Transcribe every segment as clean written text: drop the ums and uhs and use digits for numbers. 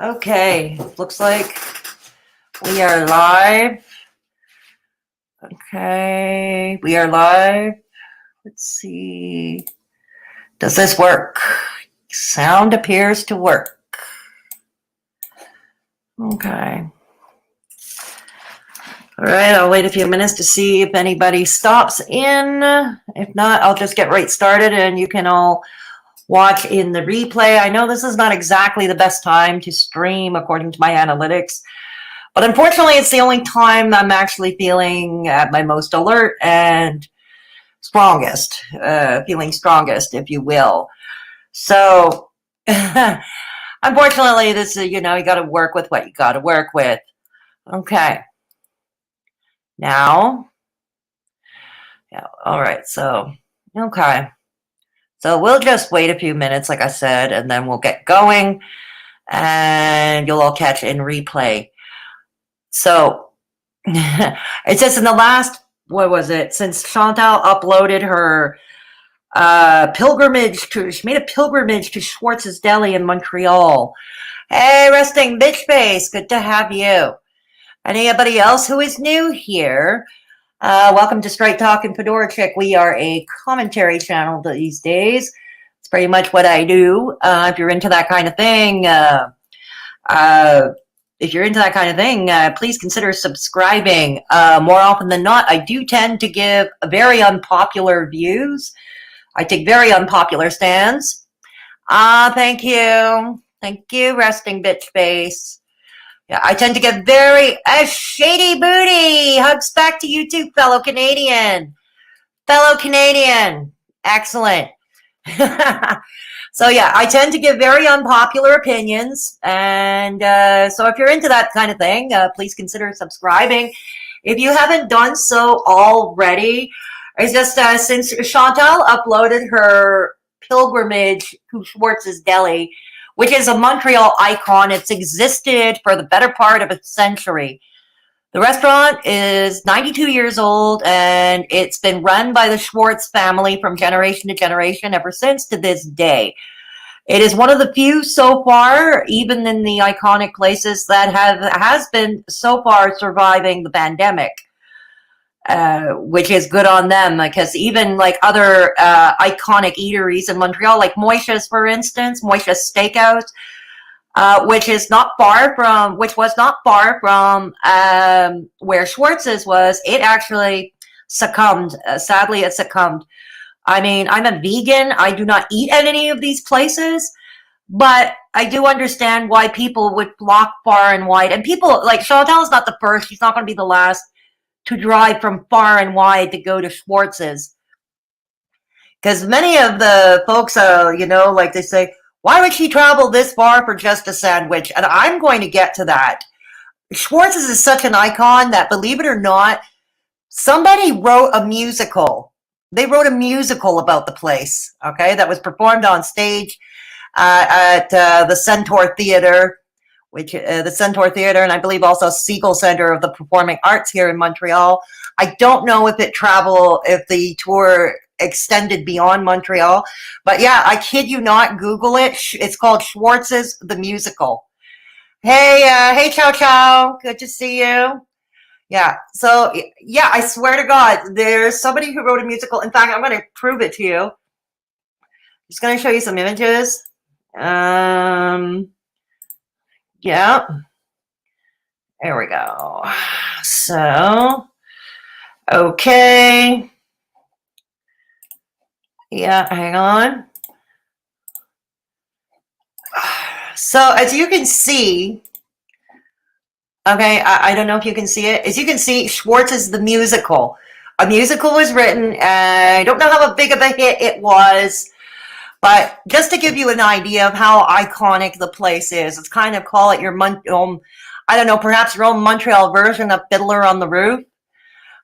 Okay, looks like we are live. Okay, we are live. Let's see. Does this work? Sound appears to work. Okay. All right, I'll wait a few minutes to see if anybody stops in. If not, I'll just get right started and you can all watch in the replay. I know this is not exactly the best time to stream according to my analytics, but unfortunately it's the only time I'm actually feeling at my most alert and strongest, feeling strongest, if you will. So unfortunately this is, you got to work with what you got to work with. Okay. Now, yeah, all right, so, okay. So we'll just wait a few minutes, like I said, and then we'll get going, and you'll all catch in replay. So, it says in the last, what was it, since Chantal uploaded her she made a pilgrimage to Schwartz's Deli in Montreal. Hey, Resting Bitch Face, good to have you. Anybody else who is new here? Welcome to Straight Talkin' Fedora Chick. We are a commentary channel these days. It's pretty much what I do. If you're into that kind of thing, please consider subscribing. More often than not, I do tend to give very unpopular views. I take very unpopular stands. Thank you. Thank you, Resting Bitch Face. Yeah, I tend to get very shady booty. Hugs back to you too, fellow Canadian. Fellow Canadian. Excellent. So yeah, I tend to give very unpopular opinions. And so if you're into that kind of thing, please consider subscribing. If you haven't done so already, it's just since Chantal uploaded her pilgrimage to Schwartz's Deli, which is a Montreal icon. It's existed for the better part of a century. The restaurant is 92 years old, and it's been run by the Schwartz family from generation to generation ever since to this day. It is one of the few so far, even in the iconic places, that has been so far surviving the pandemic. Which is good on them, because even like other iconic eateries in Montreal, like Moisha's, for instance, Moisha's Steakhouse, which was not far from where Schwartz's was, it actually succumbed. Sadly, it succumbed. I mean, I'm a vegan. I do not eat at any of these places, but I do understand why people would flock far and wide. And people, like Chantal is not the first. She's not going to be the last to drive from far and wide to go to Schwartz's. Because many of the folks, like they say, why would she travel this far for just a sandwich? And I'm going to get to that. Schwartz's is such an icon that, believe it or not, somebody wrote a musical. They wrote a musical about the place, okay, that was performed on stage at the Centaur Theatre, the Centaur Theatre, and I believe also Segal Centre of the Performing Arts here in Montreal. I don't know if the tour extended beyond Montreal, but yeah, I kid you not, Google it. It's called Schwartz's the Musical. Hey, Chow Chow, good to see you. Yeah, so yeah, I swear to God, there's somebody who wrote a musical. In fact, I'm going to prove it to you. I'm just going to show you some images. Yeah, there we go. So, okay. Yeah, hang on. So, as you can see, okay, I don't know if you can see it. As you can see, Schwartz is the musical. A musical was written, and I don't know how big of a hit it was, but just to give you an idea of how iconic the place is, it's kind of, call it your, I don't know, perhaps your own Montreal version of Fiddler on the Roof.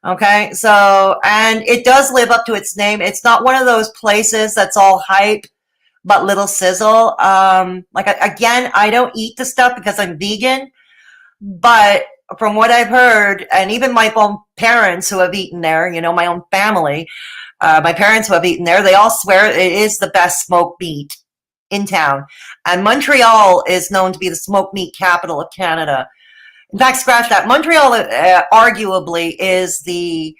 Okay, so, and it does live up to its name. It's not one of those places that's all hype, but little sizzle. Again, I don't eat the stuff because I'm vegan, but from what I've heard, and even my own parents who have eaten there, my own family, my parents who have eaten there, they all swear it is the best smoked meat in town. And Montreal is known to be the smoked meat capital of Canada. In fact, scratch that. Montreal arguably is the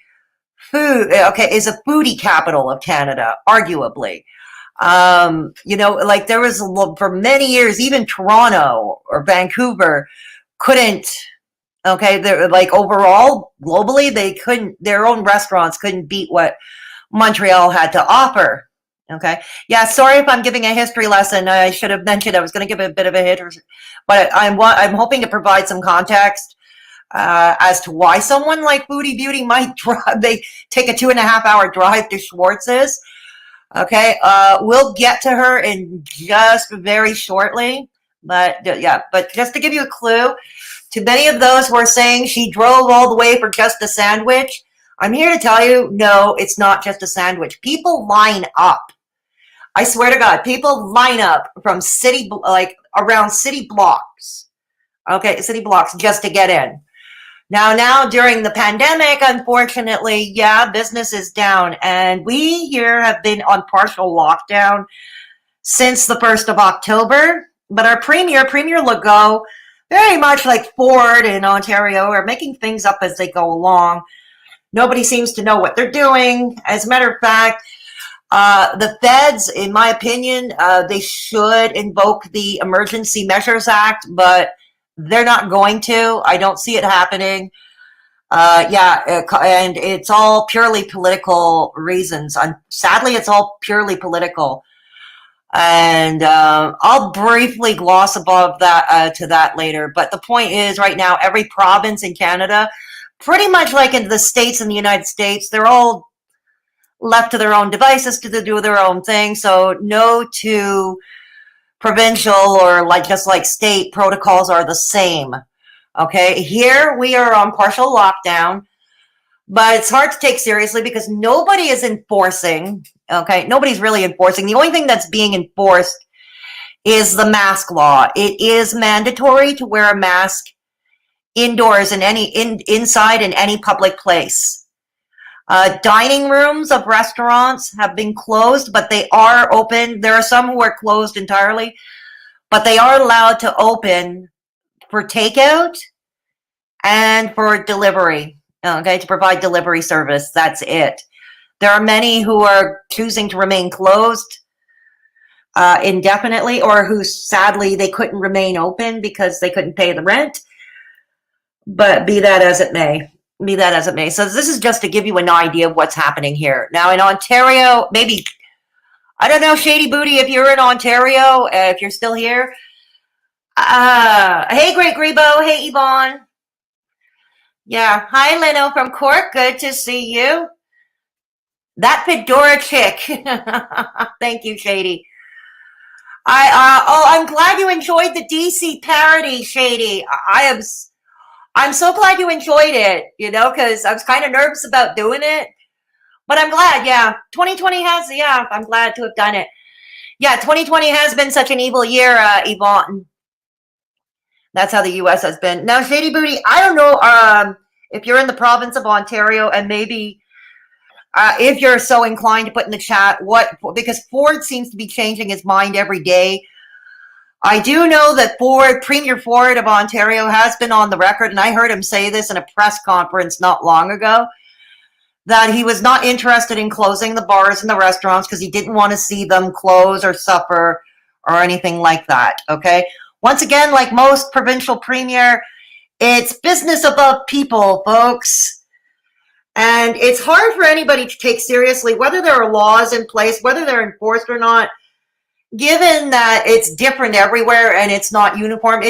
is a foodie capital of Canada, arguably. Like there was for many years, even Toronto or Vancouver couldn't, they're like overall, globally, they couldn't, their own restaurants couldn't beat what Montreal had to offer. Okay. Yeah. Sorry if I'm giving a history lesson. I should have mentioned I was going to give a bit of a hit, but I'm hoping to provide some context as to why someone like Foodie Beauty might they take a 2.5-hour drive to Schwartz's. Okay. We'll get to her in just very shortly, but but just to give you a clue, to many of those who are saying she drove all the way for just a sandwich, I'm here to tell you, no, it's not just a sandwich. People line up. I swear to God, people line up from around city blocks. Okay, city blocks just to get in. Now during the pandemic, unfortunately, business is down. And we here have been on partial lockdown since the 1st of October. But our Premier Legault, very much like Ford in Ontario, are making things up as they go along. Nobody seems to know what they're doing. As a matter of fact, the feds, in my opinion, they should invoke the Emergency Measures Act, but they're not going to. I don't see it happening. And it's all purely political reasons. Sadly, it's all purely political. And I'll briefly gloss above that to that later. But the point is, right now, every province in Canada, pretty much like in the States and the United States, they're all left to their own devices to do their own thing. So no two provincial or just like state protocols are the same. Okay, here we are on partial lockdown, but it's hard to take seriously because nobody is enforcing. Okay, nobody's really enforcing. The only thing that's being enforced is the mask law. It is mandatory to wear a mask indoors in inside in any public place. Dining rooms of restaurants have been closed, but they are open. There are some who are closed entirely, but they are allowed to open for takeout and for delivery, to provide delivery service. That's it. There are many who are choosing to remain closed indefinitely, or who sadly they couldn't remain open because they couldn't pay the rent. But be that as it may. So this is just to give you an idea of what's happening here. Now in Ontario, maybe, I don't know, Shady Booty, if you're in Ontario, if you're still here. Hey, Great Grebo. Hey, Yvonne. Yeah. Hi, Leno from Cork. Good to see you. That Fedora chick. Thank you, Shady. I'm glad you enjoyed the DC parody, Shady. I'm so glad you enjoyed it, because I was kind of nervous about doing it. But I'm glad, 2020 I'm glad to have done it. 2020 has been such an evil year, Yvonne. That's how the U.S. has been. Now, Shady Booty, I don't know if you're in the province of Ontario, and maybe if you're so inclined to put in the chat because Ford seems to be changing his mind every day. I do know that Premier Ford of Ontario has been on the record, and I heard him say this in a press conference not long ago, that he was not interested in closing the bars and the restaurants because he didn't want to see them close or suffer or anything like that, okay? Once again, like most provincial premier, it's business above people, folks. And it's hard for anybody to take seriously whether there are laws in place, whether they're enforced or not. Given that it's different everywhere and it's not uniform,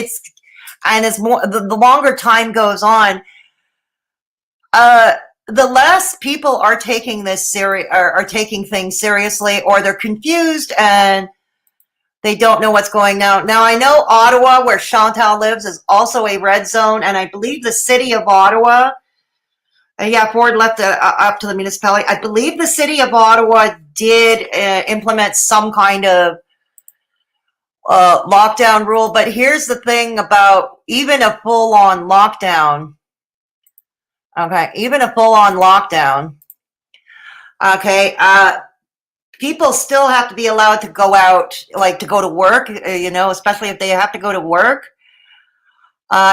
as more the longer time goes on, the less people are taking this are taking things seriously, or they're confused and they don't know what's going on. Now I know Ottawa, where Chantal lives, is also a red zone, and I believe the city of Ottawa. Ford left up to the municipality. I believe the city of Ottawa did implement some kind of lockdown rule, but here's the thing about even a full-on lockdown. Okay, even a full-on lockdown. Okay, people still have to be allowed to go out, like to go to work, especially if they have to go to work.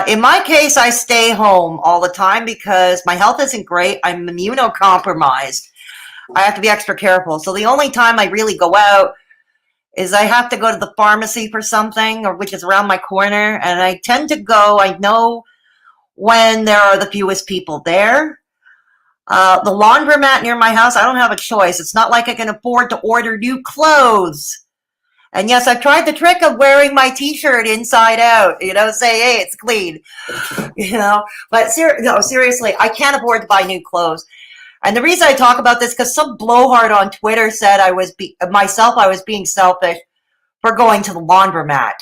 In my case, I stay home all the time because my health isn't great. I'm immunocompromised. I have to be extra careful. So the only time I really go out is I have to go to the pharmacy for something, or which is around my corner. And I tend to go, I know when there are the fewest people there. The laundromat near my house, I don't have a choice. It's not like I can afford to order new clothes. And yes, I've tried the trick of wearing my t-shirt inside out, say, hey, it's clean, but seriously, I can't afford to buy new clothes. And the reason I talk about this, because some blowhard on Twitter said I was being selfish for going to the laundromat.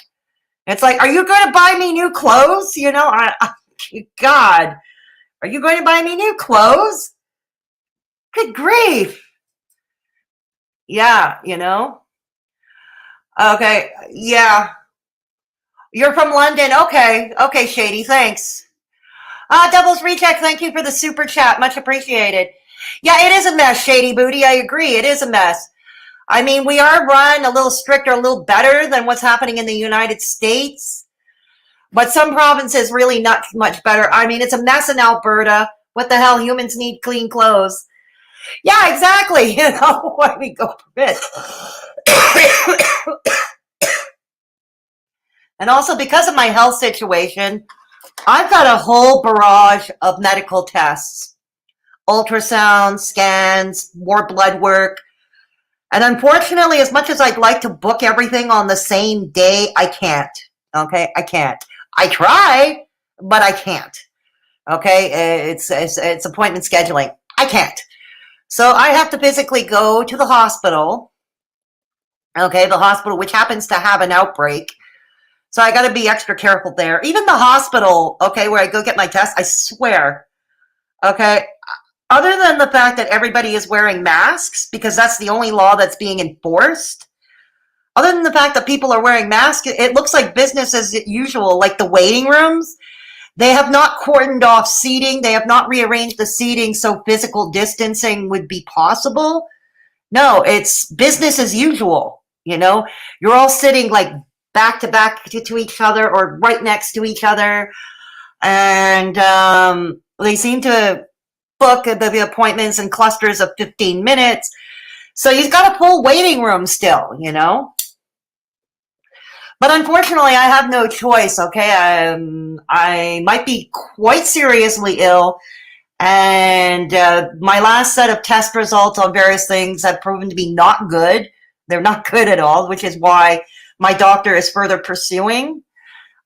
It's like, are you going to buy me new clothes? God, are you going to buy me new clothes? Good grief. Yeah, Okay, yeah. You're from London. Okay, Shady, thanks. Devil's Recheck, thank you for the super chat. Much appreciated. Yeah, it is a mess, Shady Booty. I agree. It is a mess. I mean, we are run a little stricter, a little better than what's happening in the United States. But some provinces really not much better. I mean, it's a mess in Alberta. What the hell? Humans need clean clothes. Yeah, exactly. Why we go for it. And also, because of my health situation, I've got a whole barrage of medical tests. Ultrasound, scans, more blood work. And unfortunately, as much as I'd like to book everything on the same day, I can't. Okay, I can't. I try, but I can't. Okay, it's appointment scheduling. I can't. So I have to physically go to the hospital. Okay, the hospital, which happens to have an outbreak. So I got to be extra careful there. Even the hospital, okay, where I go get my test, I swear, okay, other than the fact that everybody is wearing masks, because that's the only law that's being enforced, other than the fact that people are wearing masks, it looks like business as usual, like the waiting rooms. They have not cordoned off seating. They have not rearranged the seating so physical distancing would be possible. No, it's business as usual. You're all sitting like back to back to each other or right next to each other. And they seem to book the appointments in clusters of 15 minutes. So you've got a full waiting room still, But unfortunately, I have no choice, okay? I might be quite seriously ill. And my last set of test results on various things have proven to be not good. They're not good at all, which is why my doctor is further pursuing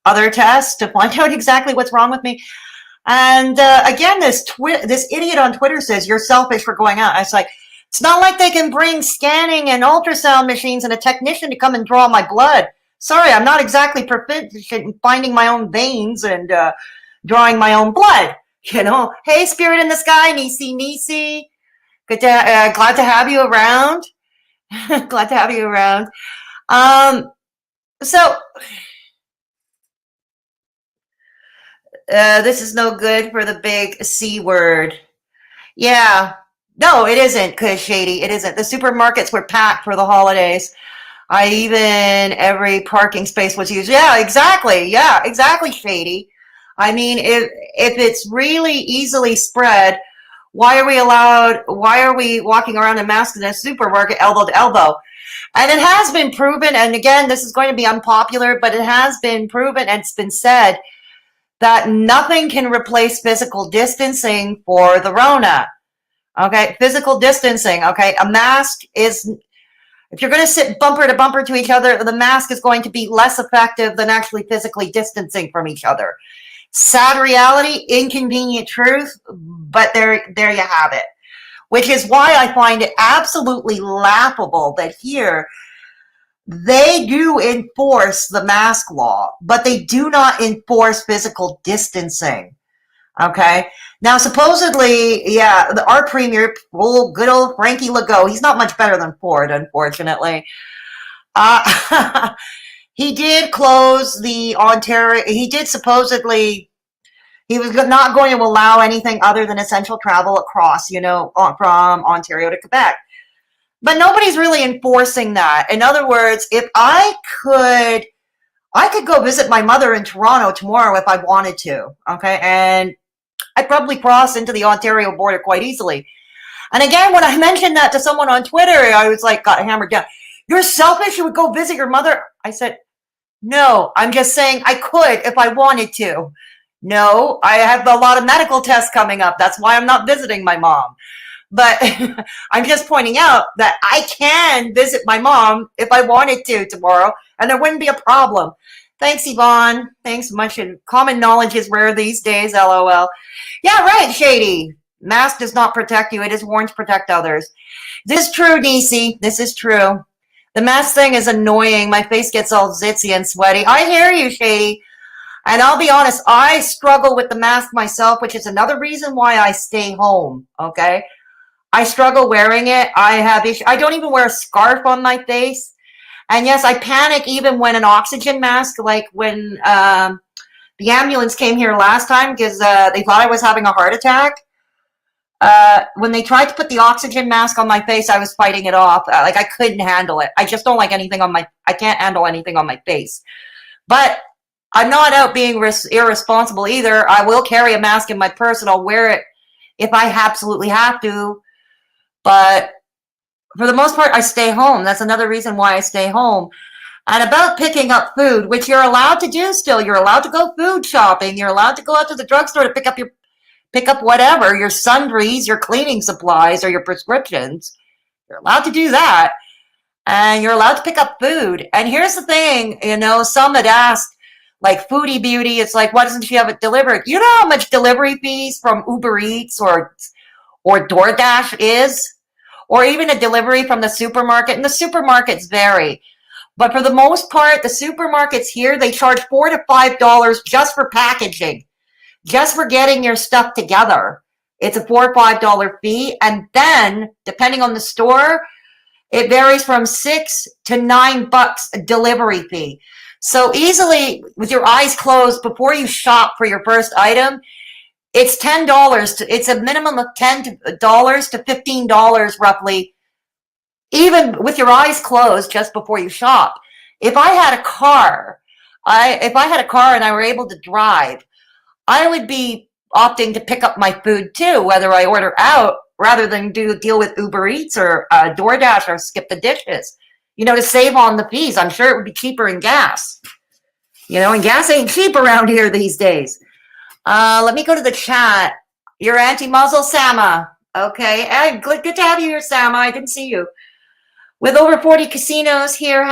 other tests to find out exactly what's wrong with me. And again, this idiot on Twitter says, you're selfish for going out. I was like, it's not like they can bring scanning and ultrasound machines and a technician to come and draw my blood. Sorry, I'm not exactly proficient in finding my own veins and drawing my own blood. Hey, spirit in the sky, Nisi. Good to, glad to have you around. Glad to have you around. So this is no good for the big C word. Yeah. No, it isn't, because Shady, it isn't. The supermarkets were packed for the holidays. Every parking space was used. Yeah, exactly. Yeah, exactly, Shady. I mean, if it's really easily spread, why are we walking around in masks in a supermarket elbow to elbow? And it has been proven, and again, this is going to be unpopular, but it has been proven and it's been said that nothing can replace physical distancing for the Rona. Okay, physical distancing. Okay, a mask is, if you're going to sit bumper to bumper to each other, the mask is going to be less effective than actually physically distancing from each other. Sad reality, inconvenient truth, but there you have it. Which is why I find it absolutely laughable that here they do enforce the mask law, but they do not enforce physical distancing. Okay. Now, supposedly, yeah, our premier, good old Frankie Legault, he's not much better than Ford, unfortunately. He did close the Ontario. He did supposedly. He was not going to allow anything other than essential travel across, from Ontario to Quebec. but nobody's really enforcing that. In other words, if I could go visit my mother in Toronto tomorrow if I wanted to, okay? And I'd probably cross into the Ontario border quite easily. And again, when I mentioned that to someone on Twitter, I was like, got hammered down. You're selfish, you would go visit your mother? I said, no, I'm just saying I could if I wanted to. No, I have a lot of medical tests coming up. That's why I'm not visiting my mom. But I'm just pointing out that I can visit my mom if I wanted to tomorrow, and there wouldn't be a problem. Thanks, Yvonne. Thanks much. Common knowledge is rare these days, LOL. Yeah, right, Shady. Mask does not protect you. It is worn to protect others. This is true, Nisi. This is true. The mask thing is annoying. My face gets all zitsy and sweaty. I hear you, Shady. And I'll be honest, I struggle with the mask myself, which is another reason why I stay home, okay? I struggle wearing it. I have issues. I don't even wear a scarf on my face. And yes, I panic even when an oxygen mask, like when the ambulance came here last time because they thought I was having a heart attack. When they tried to put the oxygen mask on my face, I was fighting it off. Like I couldn't handle it. I just don't like anything I can't handle anything on my face. But I'm not out being irresponsible either. I will carry a mask in my purse and I'll wear it if I absolutely have to. But for the most part, I stay home. That's another reason why I stay home. And about picking up food, which you're allowed to do still. You're allowed to go food shopping. You're allowed to go out to the drugstore to pick up whatever, your sundries, your cleaning supplies, or your prescriptions. You're allowed to do that. And you're allowed to pick up food. And here's the thing, some had asked, like Foodie Beauty, it's like, why doesn't she have it delivered? You know how much delivery fees from Uber Eats or DoorDash is? Or even a delivery from the supermarket? And the supermarkets vary. But for the most part, the supermarkets here, they charge $4 to $5 just for packaging. Just for getting your stuff together. It's a $4 or $5 fee. And then, depending on the store, it varies from $6 to $9 delivery fee. So easily, with your eyes closed, before you shop for your first item, it's $10. It's a minimum of $10 to $15 roughly, even with your eyes closed just before you shop. If I had a car and I were able to drive, I would be opting to pick up my food too, whether I order out rather than deal with Uber Eats or DoorDash or skip the dishes, to save on the fees. I'm sure it would be cheaper in gas, and gas ain't cheap around here these days. Let me go to the chat. You're anti-muzzle, Sama. Okay. Hey, good to have you here, Sama. I didn't see you. With over 40 casinos here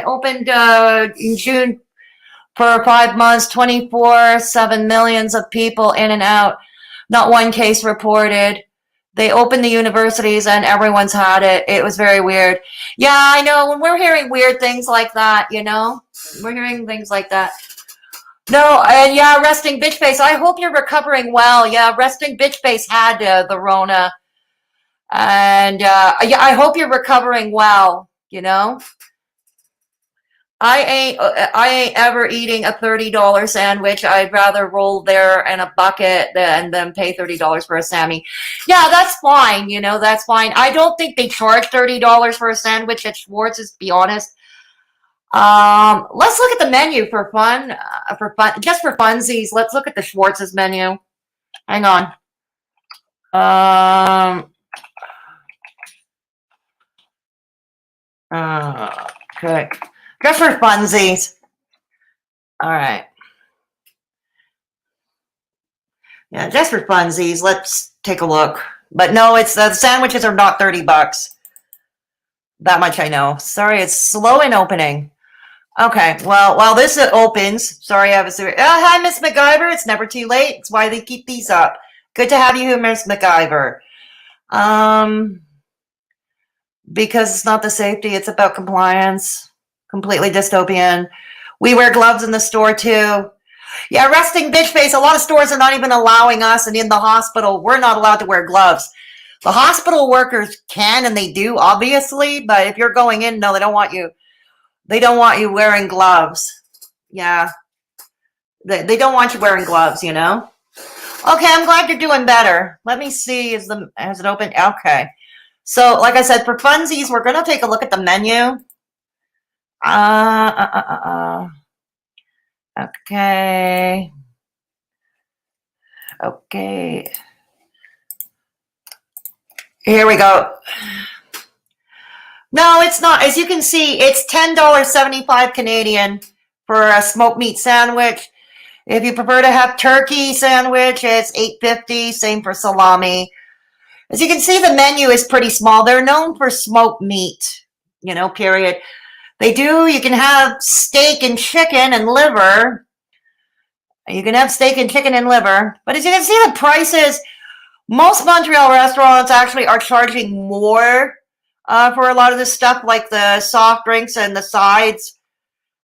opened in June for 5 months, 24/7 millions of people in and out. Not one case reported. They opened the universities and everyone's had it. It was very weird. Yeah, I know. When we're hearing weird things like that, we're hearing things like that. No, and yeah, resting bitch face. I hope you're recovering well. Yeah, resting bitch face had the Rona. And yeah, I hope you're recovering well, I ain't ever eating a $30 sandwich. I'd rather roll there in a bucket than pay $30 for a Sammy. Yeah, that's fine. That's fine. I don't think they charge $30 for a sandwich at Schwartz's, to be honest. Let's look at the menu for fun, just for funsies. Let's look at the Schwartz's menu. Hang on. Okay. Just for funsies. All right. Yeah, just for funsies. Let's take a look. But no, it's the sandwiches are not $30. That much I know. Sorry, it's slow in opening. Okay, well, while this opens, sorry, I have a hi, Miss MacGyver. It's never too late. It's why they keep these up. Good to have you here, Miss MacGyver. Because it's not the safety, it's about compliance. Completely dystopian. We wear gloves in the store too. Yeah, resting bitch face. A lot of stores are not even allowing us, and in the hospital, we're not allowed to wear gloves. The hospital workers can, and they do, obviously, but if you're going in, no, they don't want you. They don't want you wearing gloves. Yeah. They don't want you wearing gloves, Okay, I'm glad you're doing better. Let me see. Has it opened? Okay. So, like I said, for funsies, we're going to take a look at the menu. Okay. Okay. Here we go. No, it's not. As you can see, it's $10.75 Canadian for a smoked meat sandwich. If you prefer to have turkey sandwich, it's $8.50. Same for salami. As you can see, the menu is pretty small. They're known for smoked meat, period. You can have steak and chicken and liver. You can have steak and chicken and liver. But as you can see, the prices, most Montreal restaurants actually are charging more for a lot of this stuff, like the soft drinks and the sides,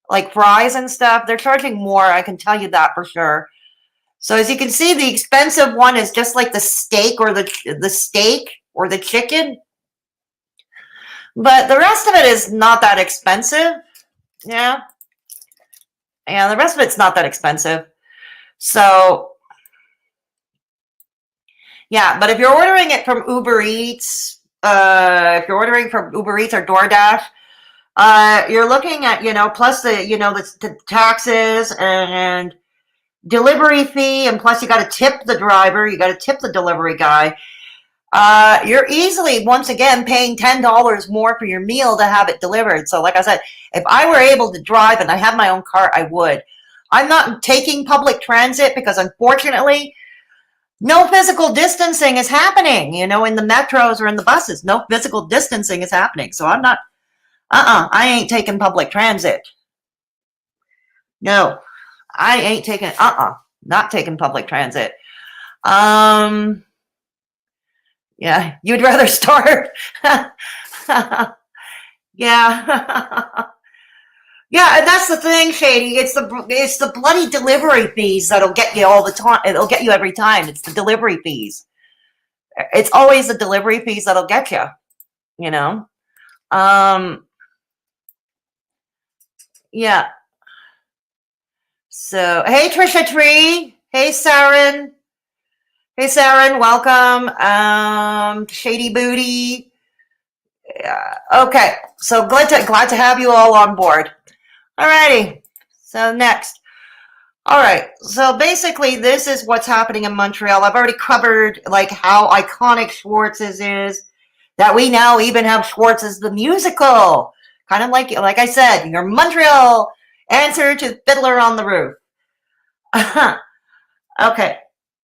like fries and stuff. They're charging more, I can tell you that for sure. So as you can see, the expensive one is just like the steak or the chicken. But the rest of it is not that expensive. Yeah. And the rest of it's not that expensive. So, yeah, but if you're ordering it from Uber Eats, if you're ordering from Uber Eats or DoorDash, you're looking at, plus the taxes and delivery fee, and plus you got to tip the driver, you got to tip the delivery guy. You're easily, once again, paying $10 more for your meal to have it delivered. So like I said, if I were able to drive and I had my own car, I would. I'm not taking public transit because, unfortunately, no physical distancing is happening, in the metros or in the buses. No physical distancing is happening. So I'm not, I ain't taking public transit. No, I ain't taking, not taking public transit. Yeah, you'd rather starve. Yeah. Yeah, and that's the thing, Shady. It's the bloody delivery fees that'll get you all the time. It'll get you every time. It's the delivery fees. It's always the delivery fees that'll get you. Yeah. So, hey, Trisha Tree. Hey, Saren. Hey, Saren. Welcome. Shady Booty. Yeah. Okay. So glad to have you all on board. Alrighty, so next. All right, so basically this is what's happening in Montreal. I've already covered like how iconic Schwartz's is, that we now even have Schwartz's the musical. Kind of like I said, your Montreal answer to Fiddler on the Roof. Okay,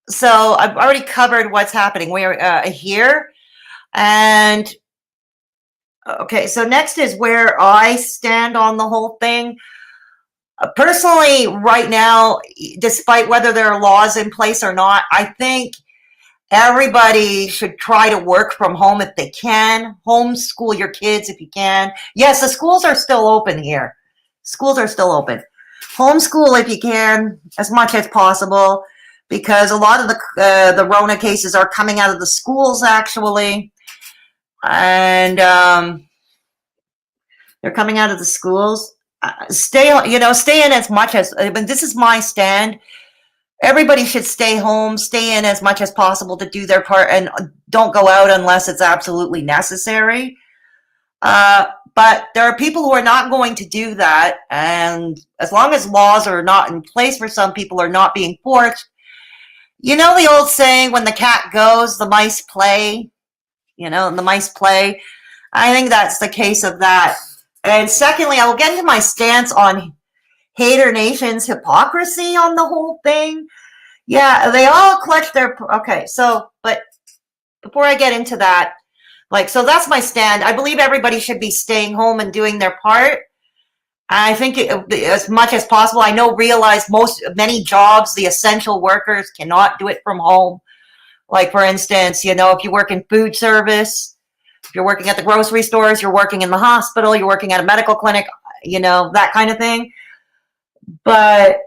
so I've already covered what's happening. We're here, and okay, so next is where I stand on the whole thing. Personally, right now, despite whether there are laws in place or not, I think everybody should try to work from home if they can. Homeschool your kids if you can. Yes, the schools are still open here. Schools are still open. Homeschool if you can, as much as possible, because a lot of the Rona cases are coming out of the schools, actually. And they're coming out of the schools. Stay in as much as, this is my stand. Everybody should stay home, stay in as much as possible to do their part, and don't go out unless it's absolutely necessary. But there are people who are not going to do that, and as long as laws are not in place for some people, are not being forced, the old saying, when the cat goes, the mice play, the mice play. I think that's the case of that. And secondly, I will get into my stance on Haydur Nation's hypocrisy on the whole thing. Yeah, they all clutch their... Okay, so, but before I get into that, so that's my stand. I believe everybody should be staying home and doing their part. I think as much as possible. I realize many jobs, the essential workers cannot do it from home. Like, for instance, if you work in food service, if you're working at the grocery stores, you're working in the hospital, you're working at a medical clinic, that kind of thing. But,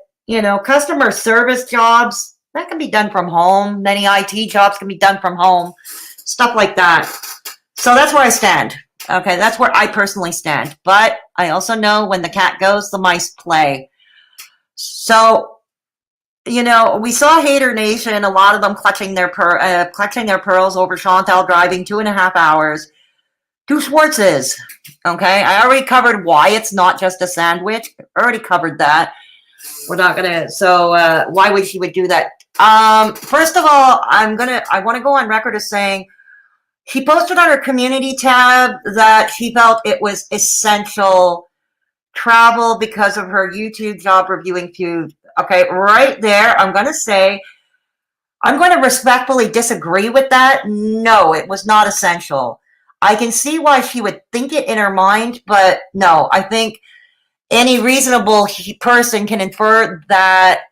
customer service jobs, that can be done from home. Many IT jobs can be done from home. Stuff like that. So that's where I stand. Okay, that's where I personally stand. But I also know when the cat goes, the mice play. So, we saw Haydur Nation, a lot of them clutching their pearls over Chantal driving 2.5 hours. 2 Schwartzes. Okay, I already covered why it's not just a sandwich. I already covered that. We're not gonna. So why would she would do that? First of all, I want to go on record as saying she posted on her community tab that she felt it was essential travel because of her YouTube job reviewing food. Okay, right there, I'm going to respectfully disagree with that. No, it was not essential. I can see why she would think it in her mind, but no, I think any reasonable person can infer that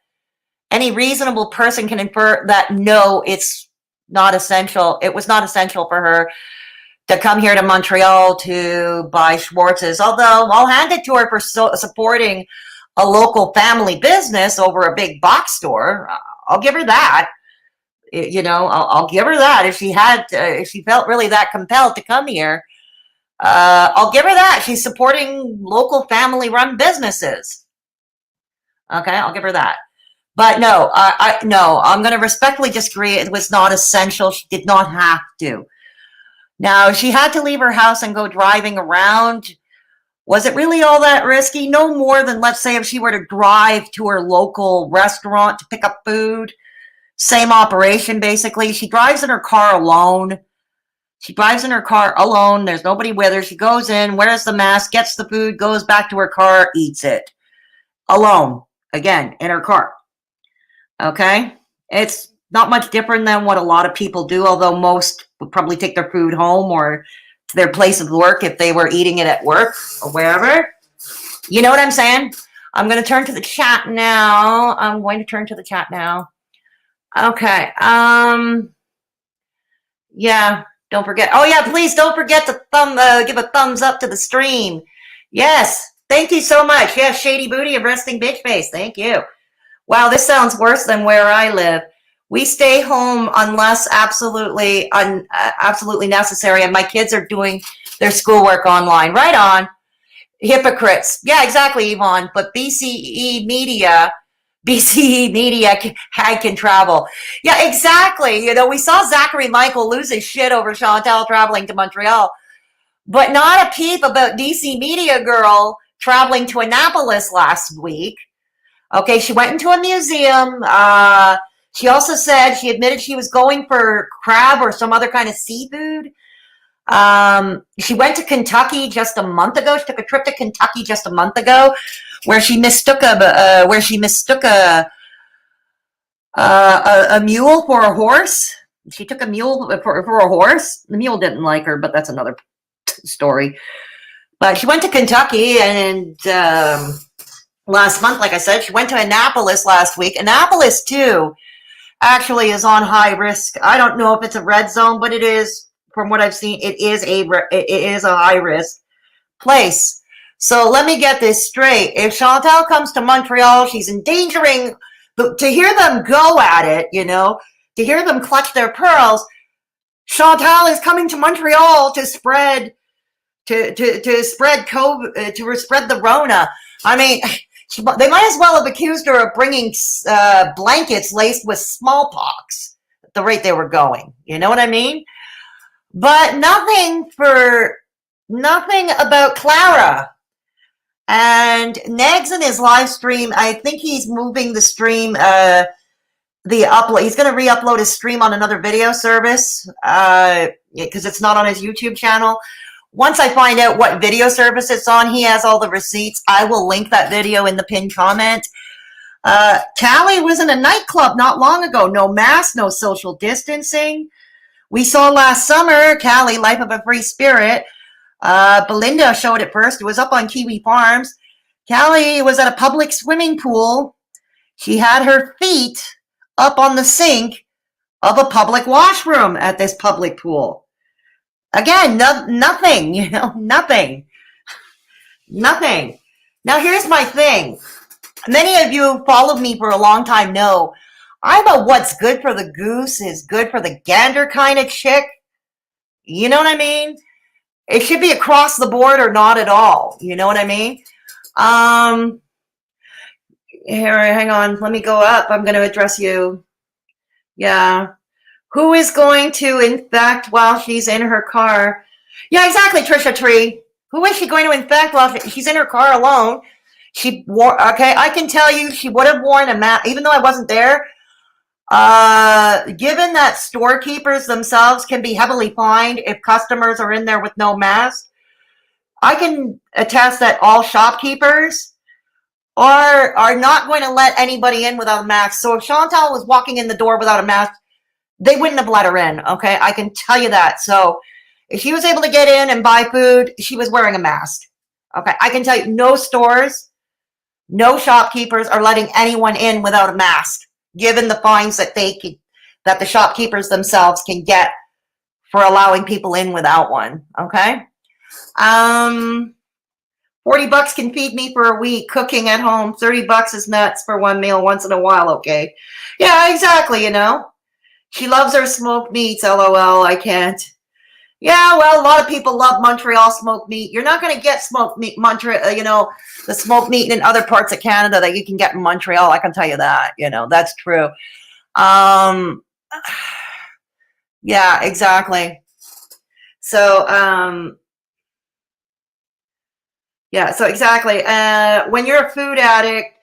no, it's not essential. It was not essential for her to come here to Montreal to buy Schwartz's. Although I'll hand it to her for supporting a local family business over a big box store. I'll give her that. You know, I'll give her that if she felt really that compelled to come here. I'll give her that. She's supporting local family-run businesses. Okay, I'll give her that. But no, I'm going to respectfully disagree. It was not essential. She did not have to. Now, she had to leave her house and go driving around. Was it really all that risky? No more than, let's say, if she were to drive to her local restaurant to pick up food. Same operation, basically. She drives in her car alone. There's nobody with her. She goes in, wears the mask, gets the food, goes back to her car, eats it. Alone. Again, in her car. Okay? It's not much different than what a lot of people do, although most would probably take their food home or to their place of work if they were eating it at work or wherever. You know what I'm saying? I'm going to turn to the chat now. Okay. Yeah, don't forget. Oh, yeah, please don't forget to give a thumbs up to the stream. Yes, thank you so much. Yes, Shady Booty of Resting Bitch Face. Thank you. Wow, this sounds worse than where I live. We stay home unless absolutely necessary, and my kids are doing their schoolwork online. Right on. Hypocrites. Yeah, exactly, Yvonne. But BCE Media can travel. Yeah, exactly. You know, we saw Zachary Michael lose his shit over Chantal traveling to Montreal, but not a peep about DC Media Girl traveling to Annapolis last week. Okay, she went into a museum. She also said she admitted she was going for crab or some other kind of seafood. She went to Kentucky just a month ago. She took a trip to Kentucky just a month ago, where she mistook a mule for a horse. She took a mule for a horse. The mule didn't like her, but that's another story. But she went to Kentucky and last month, like I said, she went to Annapolis last week. Annapolis, too, actually is on high risk. I don't know if it's a red zone, but it is, from what I've seen, it is a high risk place. So let me get this straight. If Chantal comes to Montreal, she's endangering, to hear them go at it, you know, to hear them clutch their pearls, Chantal is coming to Montreal to spread COVID, to spread the Rona. I mean, they might as well have accused her of bringing blankets laced with smallpox at the rate they were going. You know what I mean? But nothing about Clara. And Negs in his live stream, I think he's moving the stream, he's going to re-upload his stream on another video service because it's not on his YouTube channel. Once I find out what video service it's on, he has all the receipts. I will link that video in the pinned comment. Callie was in a nightclub not long ago. No mask, no social distancing. We saw last summer, Callie, Life of a Free Spirit. Belinda showed it first. It was up on Kiwi Farms. Callie was at a public swimming pool. She had her feet up on the sink of a public washroom at this public pool. Again, nothing, you know, nothing. Now, here's my thing. Many of you who followed me for a long time know I'm a what's good for the goose is good for the gander kind of chick. You know what I mean? It should be across the board or not at all. You know what I mean? Here, hang on. Let me go up. I'm going to address you. Yeah. Who is going to, in fact, while she's in her car? Yeah, exactly, Trisha Tree. Who is she going to infect? Well, she's in her car alone. She wore, okay, I can tell you she would have worn a mask, even though I wasn't there. Given that storekeepers themselves can be heavily fined if customers are in there with no mask, I can attest that all shopkeepers are not going to let anybody in without a mask. So if Chantal was walking in the door without a mask, they wouldn't have let her in, okay? I can tell you that. So if she was able to get in and buy food, she was wearing a mask. Okay, I can tell you, no stores, no shopkeepers are letting anyone in without a mask, given the fines that that the shopkeepers themselves can get for allowing people in without one. Okay. 40 bucks can feed me for a week cooking at home. 30 bucks is nuts for one meal once in a while. Okay. Yeah, exactly. You know, she loves her smoked meats. LOL. I can't. Yeah, well, a lot of people love Montreal smoked meat. You're not going to get smoked meat, Montreal, you know, the smoked meat in other parts of Canada that you can get in Montreal. I can tell you that, you know, that's true. Um, yeah, exactly. So, yeah, so exactly. When you're a food addict,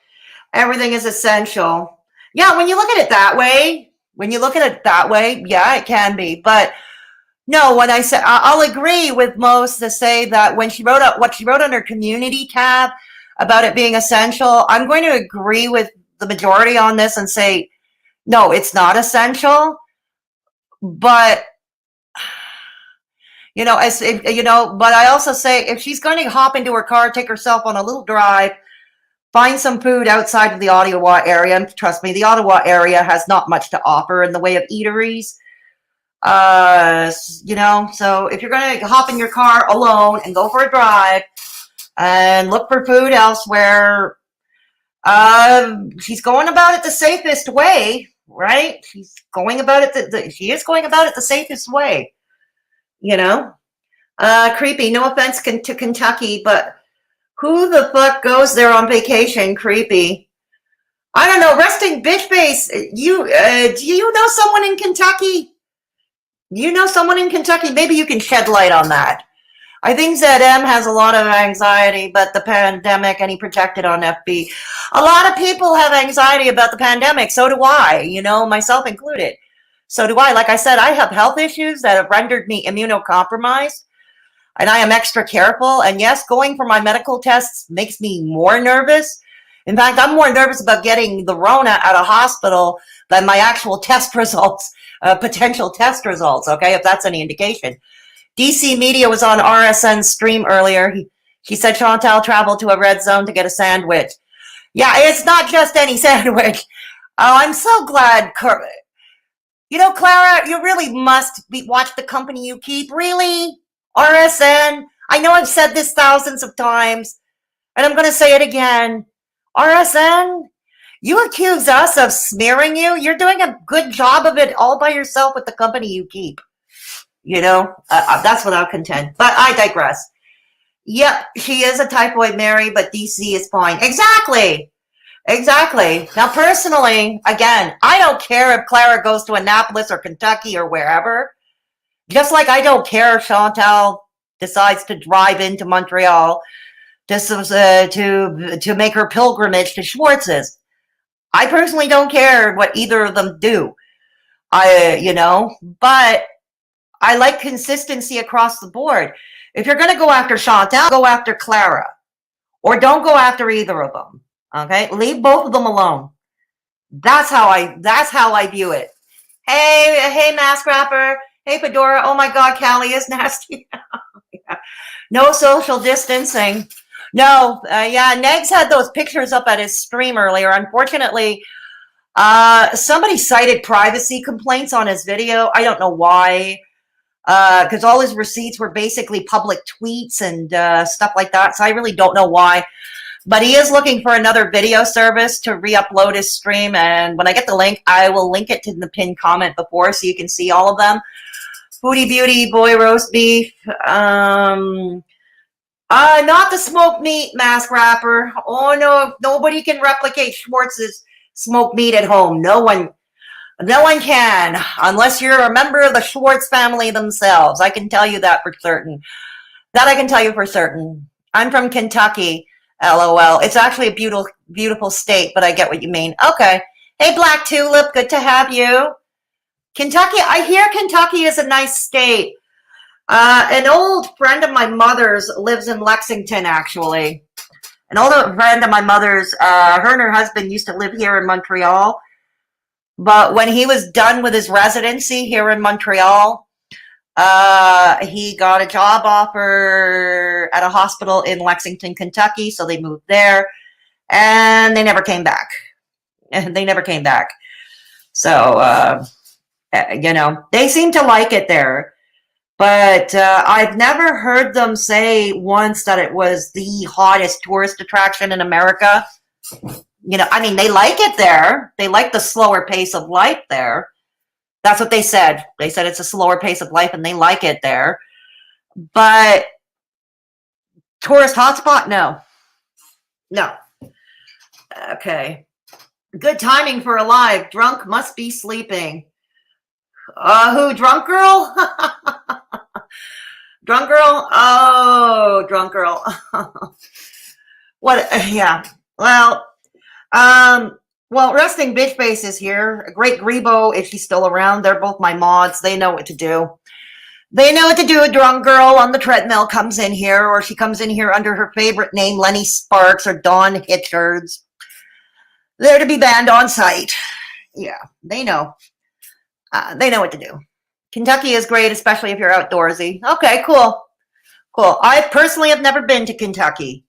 everything is essential. Yeah, when you look at it that way, yeah, it can be. But no, when I said, I'll agree with most to say that when she wrote out what she wrote on her community tab about it being essential, I'm going to agree with the majority on this and say, no, it's not essential. But you know, but I also say if she's going to hop into her car, take herself on a little drive, find some food outside of the Ottawa area, and trust me, the Ottawa area has not much to offer in the way of eateries. You know, so if you're going to hop in your car alone and go for a drive and look for food elsewhere, she's going about it the safest way, right? She's going about it. She is going about it the safest way, you know. Creepy. No offense to Kentucky, but who the fuck goes there on vacation? Creepy. I don't know. Resting bitch face. Do you know someone in Kentucky? You know someone in Kentucky? Maybe you can shed light on that. I think ZM has a lot of anxiety about the pandemic, and he projected on FB. A lot of people have anxiety about the pandemic. So do I, you know, myself included. So do I. Like I said, I have health issues that have rendered me immunocompromised, and I am extra careful. And yes, going for my medical tests makes me more nervous. In fact, I'm more nervous about getting the Rona at a hospital than my actual test results. Potential test results, okay, if that's any indication. DC Media was on RSN's stream earlier. He said Chantal traveled to a red zone to get a sandwich. Yeah, it's not just any sandwich. Oh, I'm so glad. You know, Clara, you really must watch the company you keep. Really? RSN? I know I've said this thousands of times, and I'm going to say it again. RSN? You accuse us of smearing you? You're doing a good job of it all by yourself with the company you keep. You know, that's what I'll contend. But I digress. Yep, she is a typhoid Mary, but DC is fine. Exactly. Exactly. Now, personally, again, I don't care if Clara goes to Annapolis or Kentucky or wherever. Just like I don't care if Chantal decides to drive into Montreal to make her pilgrimage to Schwartz's. I personally don't care what either of them do. You know, but I like consistency across the board. If you're going to go after Chantal, go after Clara, or don't go after either of them. Okay, leave both of them alone. That's how I view it. Hey, mask wrapper. Hey, Fedora. Oh my God, Callie is nasty. No social distancing. No, yeah, Negs had those pictures up at his stream earlier. Unfortunately, somebody cited privacy complaints on his video. I don't know why, because all his receipts were basically public tweets and stuff like that. So I really don't know why. But he is looking for another video service to re-upload his stream. And when I get the link, I will link it to the pinned comment before so you can see all of them. Foodie Beauty, boy roast beef. Not the smoked meat, mask wrapper. Oh no, nobody can replicate Schwartz's smoked meat at home. No one. No one can, unless you're a member of the Schwartz family themselves. I can tell you that for certain. That I can tell you for certain. I'm from Kentucky, LOL. It's actually a beautiful, beautiful state, but I get what you mean. Okay. Hey, Black Tulip, good to have you. Kentucky, I hear Kentucky is a nice state. An old friend of my mother's lives in Lexington, actually. An old friend of my mother's, her and her husband used to live here in Montreal. But when he was done with his residency here in Montreal, he got a job offer at a hospital in Lexington, Kentucky. So they moved there and they never came back. They never came back. So, you know, they seem to like it there. But I've never heard them say once that it was the hottest tourist attraction in America. You know, I mean, they like it there. They like the slower pace of life there. That's what they said. They said it's a slower pace of life and they like it there. But tourist hotspot? No. No. Okay. Good timing for a live. Drunk must be sleeping. Who? Drunk girl? Drunk girl? Oh, drunk girl. What? Yeah. Well, Resting Bitch Face is here. A Great Grebo, if she's still around. They're both my mods. They know what to do. They know what to do. A drunk girl on the treadmill comes in here, or she comes in here under her favorite name, Lenny Sparks or Dawn Hitchards. They're to be banned on site. Yeah, they know. They know what to do. Kentucky is great, especially if you're outdoorsy. Okay, cool. Cool. I personally have never been to Kentucky.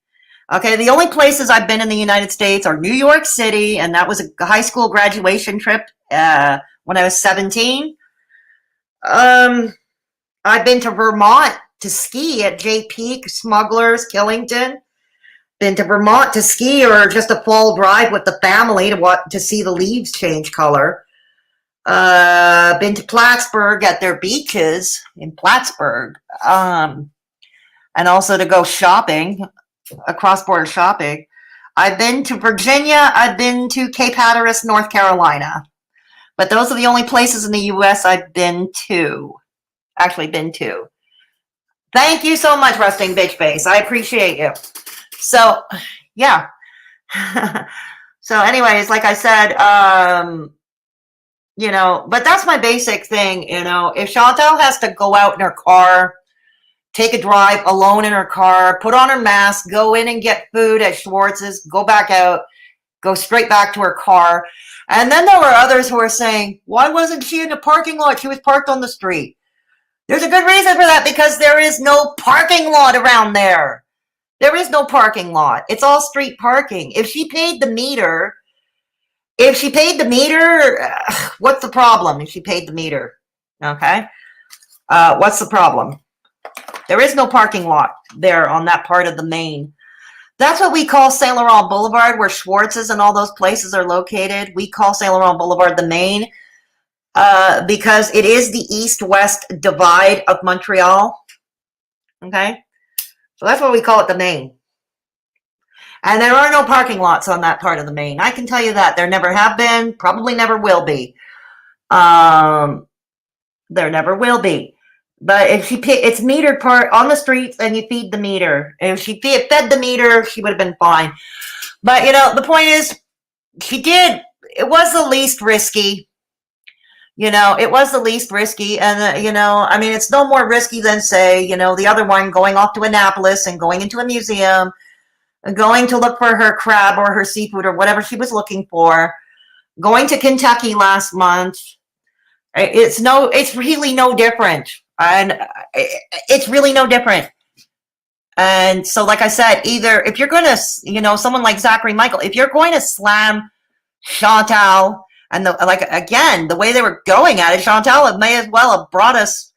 Okay, the only places I've been in the United States are New York City, and that was a high school graduation trip when I was 17. I've been to Vermont to ski at Jay Peak, Smugglers, Killington. Been to Vermont to ski or just a fall drive with the family to see the leaves change color. Been to Plattsburgh at their beaches in Plattsburgh. And also to go shopping, cross-border shopping. I've been to Virginia. I've been to Cape Hatteras, North Carolina. But those are the only places in the U.S. I've been to. Actually been to. Thank you so much, Resting Bitch Face. I appreciate you. So, yeah. So anyways, like I said, you know, but that's my basic thing, you know. If Chantal has to go out in her car, take a drive alone in her car, put on her mask, go in and get food at Schwartz's, go back out, go straight back to her car. And then there were others who were saying, why wasn't she in the parking lot? She was parked on the street. There's a good reason for that, because there is no parking lot around there. There is no parking lot. It's all street parking. If she paid the meter, what's the problem if she paid the meter? Okay. What's the problem? There is no parking lot there on that part of the main. That's what we call St-Laurent Boulevard, where Schwartz's and all those places are located. We call St-Laurent Boulevard the main because it is the east-west divide of Montreal. Okay. So that's what we call it, the main. And there are no parking lots on that part of the main. I can tell you that. There never have been, probably never will be. There never will be. But if it's metered part on the streets and you feed the meter. And if she fed the meter, she would have been fine. But, you know, the point is, it was the least risky. You know, it was the least risky. And, you know, I mean, it's no more risky than, say, you know, the other one going off to Annapolis and going into a museum and going to look for her crab or her seafood or whatever she was looking for. Going to Kentucky last month. It's really no different. And it's really no different. And so, like I said, either if you're going to, you know, someone like Zachary Michael, if you're going to slam Chantal, and the way they were going at it, Chantal may as well have brought us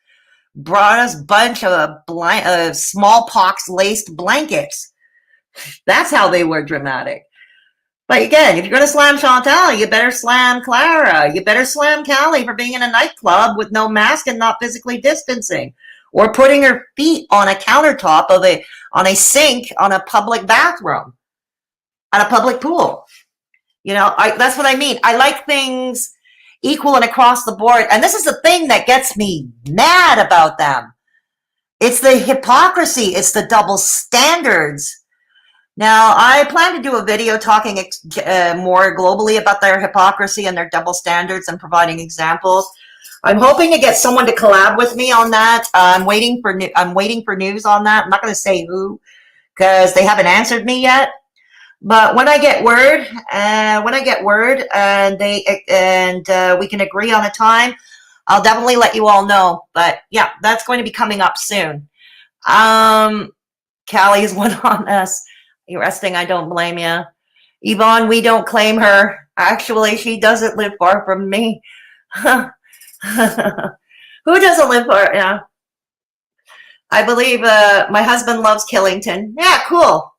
bunch of smallpox laced blankets. That's how they were dramatic. But again, if you're going to slam Chantal, you better slam Clara. You better slam Callie for being in a nightclub with no mask and not physically distancing, or putting her feet on a countertop on a sink on a public bathroom, at a public pool. You know, that's what I mean. I like things equal and across the board. And this is the thing that gets me mad about them. It's the hypocrisy. It's the double standards. Now, I plan to do a video talking more globally about their hypocrisy and their double standards and providing examples. I'm hoping to get someone to collab with me on that. I'm waiting for news on that. I'm not going to say who because they haven't answered me yet. But when I get word, and we can agree on a time, I'll definitely let you all know. But yeah, that's going to be coming up soon. Callie is one on us. You're resting. I don't blame you. Yvonne, we don't claim her. Actually, she doesn't live far from me. Who doesn't live far? Yeah. I believe my husband loves Killington. Yeah, cool.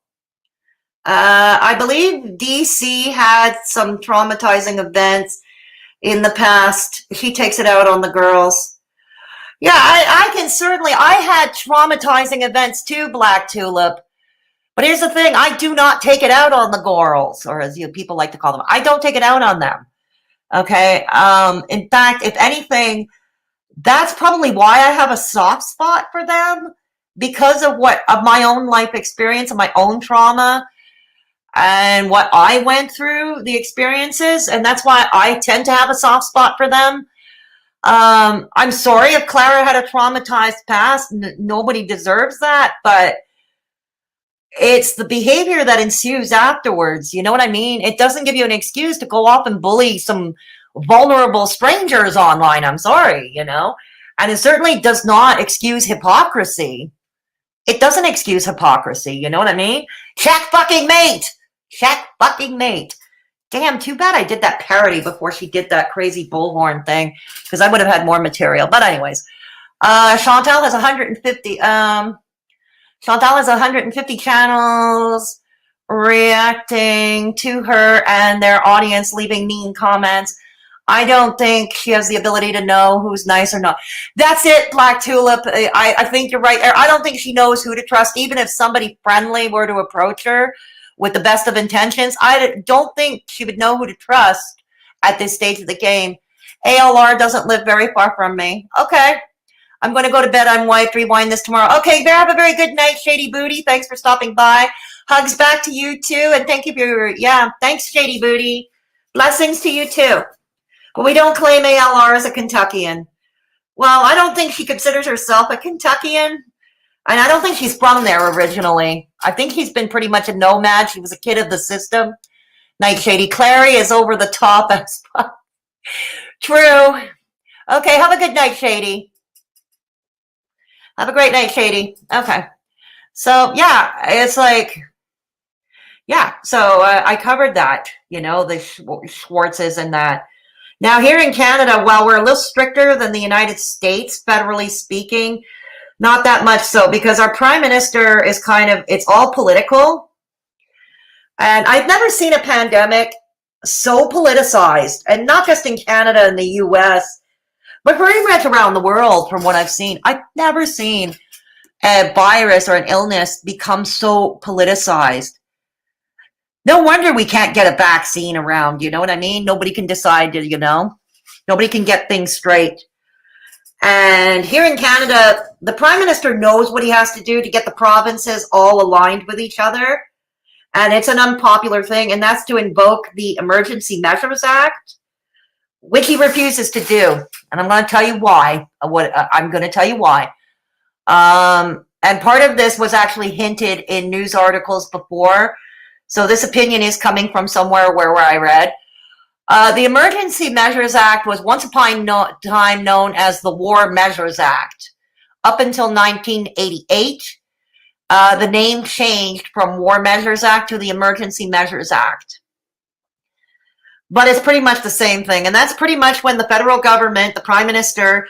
I believe DC had some traumatizing events in the past. She takes it out on the girls. Yeah, I can certainly. I had traumatizing events too, Black Tulip. But here's the thing. I do not take it out on the girls, or as people like to call them. I don't take it out on them. Okay. In fact, if anything, that's probably why I have a soft spot for them, because of my own life experience and my own trauma and what I went through, the experiences. And that's why I tend to have a soft spot for them. I'm sorry if Clara had a traumatized past. Nobody deserves that, but it's the behavior that ensues afterwards. You know what I mean? It doesn't give you an excuse to go off and bully some vulnerable strangers online. I'm sorry, and it certainly does not excuse hypocrisy. It doesn't excuse hypocrisy. You know what I mean? Check fucking mate. Check fucking mate. Damn, too bad I did that parody before she did that crazy bullhorn thing, because I would have had more material. But anyways, Chantal has 150. Chantal has 150 channels reacting to her and their audience leaving mean comments. I don't think she has the ability to know who's nice or not. That's it, Black Tulip. I think you're right there. I don't think she knows who to trust, even if somebody friendly were to approach her with the best of intentions. I don't think she would know who to trust at this stage of the game. ALR doesn't live very far from me. Okay. I'm going to go to bed. I'm wiped. Rewind this tomorrow. Okay, have a very good night, Shady Booty. Thanks for stopping by. Hugs back to you, too. And thank you for thanks, Shady Booty. Blessings to you, too. But we don't claim ALR as a Kentuckian. Well, I don't think she considers herself a Kentuckian. And I don't think she's from there originally. I think she's been pretty much a nomad. She was a kid of the system. Night, Shady. Clary is over the top. True. Okay, have a good night, Shady. Have a great night, Shady. Okay. So, yeah, it's like, so I covered that, the Schwartzes and that. Now, here in Canada, while we're a little stricter than the United States, federally speaking, not that much so, because our prime minister is it's all political. And I've never seen a pandemic so politicized, and not just in Canada and the US, but pretty much around the world, from what I've seen. I've never seen a virus or an illness become so politicized. No wonder we can't get a vaccine around, you know what I mean? Nobody can decide to, nobody can get things straight. And here in Canada, the Prime Minister knows what he has to do to get the provinces all aligned with each other. And it's an unpopular thing, and that's to invoke the Emergency Measures Act, which he refuses to do. And I'm going to tell you why. I'm going to tell you why. And part of this was actually hinted in news articles before. So this opinion is coming from somewhere where I read. The Emergency Measures Act was once upon a time known as the War Measures Act. Up until 1988, the name changed from War Measures Act to the Emergency Measures Act. But it's pretty much the same thing. And that's pretty much when the federal government, the Prime Minister,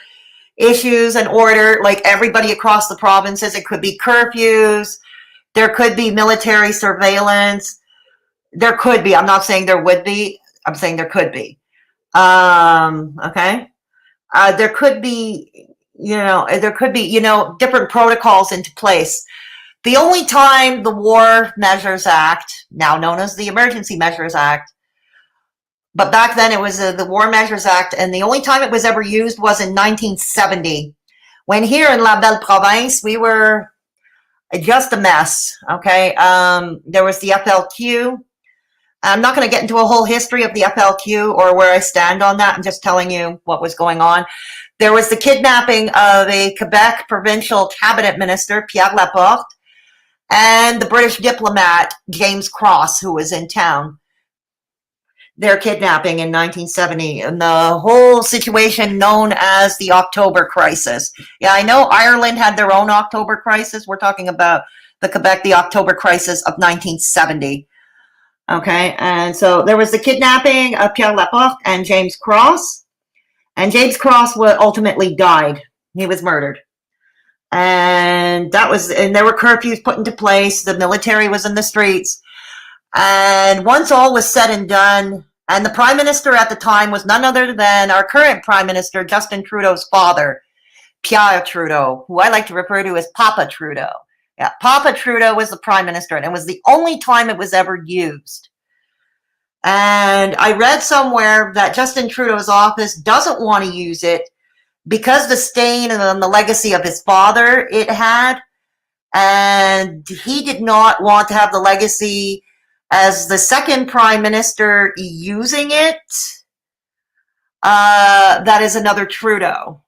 issues an order, like everybody across the provinces. It could be curfews. There could be military surveillance. There could be. I'm not saying there would be. I'm saying there could be. Okay. There could be, different protocols into place. The only time the War Measures Act, now known as the Emergency Measures Act, But back then it was the War Measures Act, and the only time it was ever used was in 1970, when here in La Belle Province, we were just a mess, okay? There was the FLQ. I'm not going to get into a whole history of the FLQ or where I stand on that. I'm just telling you what was going on. There was the kidnapping of a Quebec provincial cabinet minister, Pierre Laporte, and the British diplomat, James Cross, who was in town. Their kidnapping in 1970, and the whole situation known as the October Crisis. Yeah, I know Ireland had their own October Crisis. We're talking about the October Crisis of 1970. Okay, and so there was the kidnapping of Pierre Laporte and James Cross, and James Cross ultimately died. He was murdered. And there were curfews put into place. The military was in the streets. And once all was said and done, and the prime minister at the time was none other than our current prime minister, Justin Trudeau's father, Pierre Trudeau, who I like to refer to as Papa Trudeau. Yeah, Papa Trudeau was the prime minister, and it was the only time it was ever used. And I read somewhere that Justin Trudeau's office doesn't want to use it because the stain and the legacy of his father it had, and he did not want to have the legacy as the second prime minister using it. That is another Trudeau.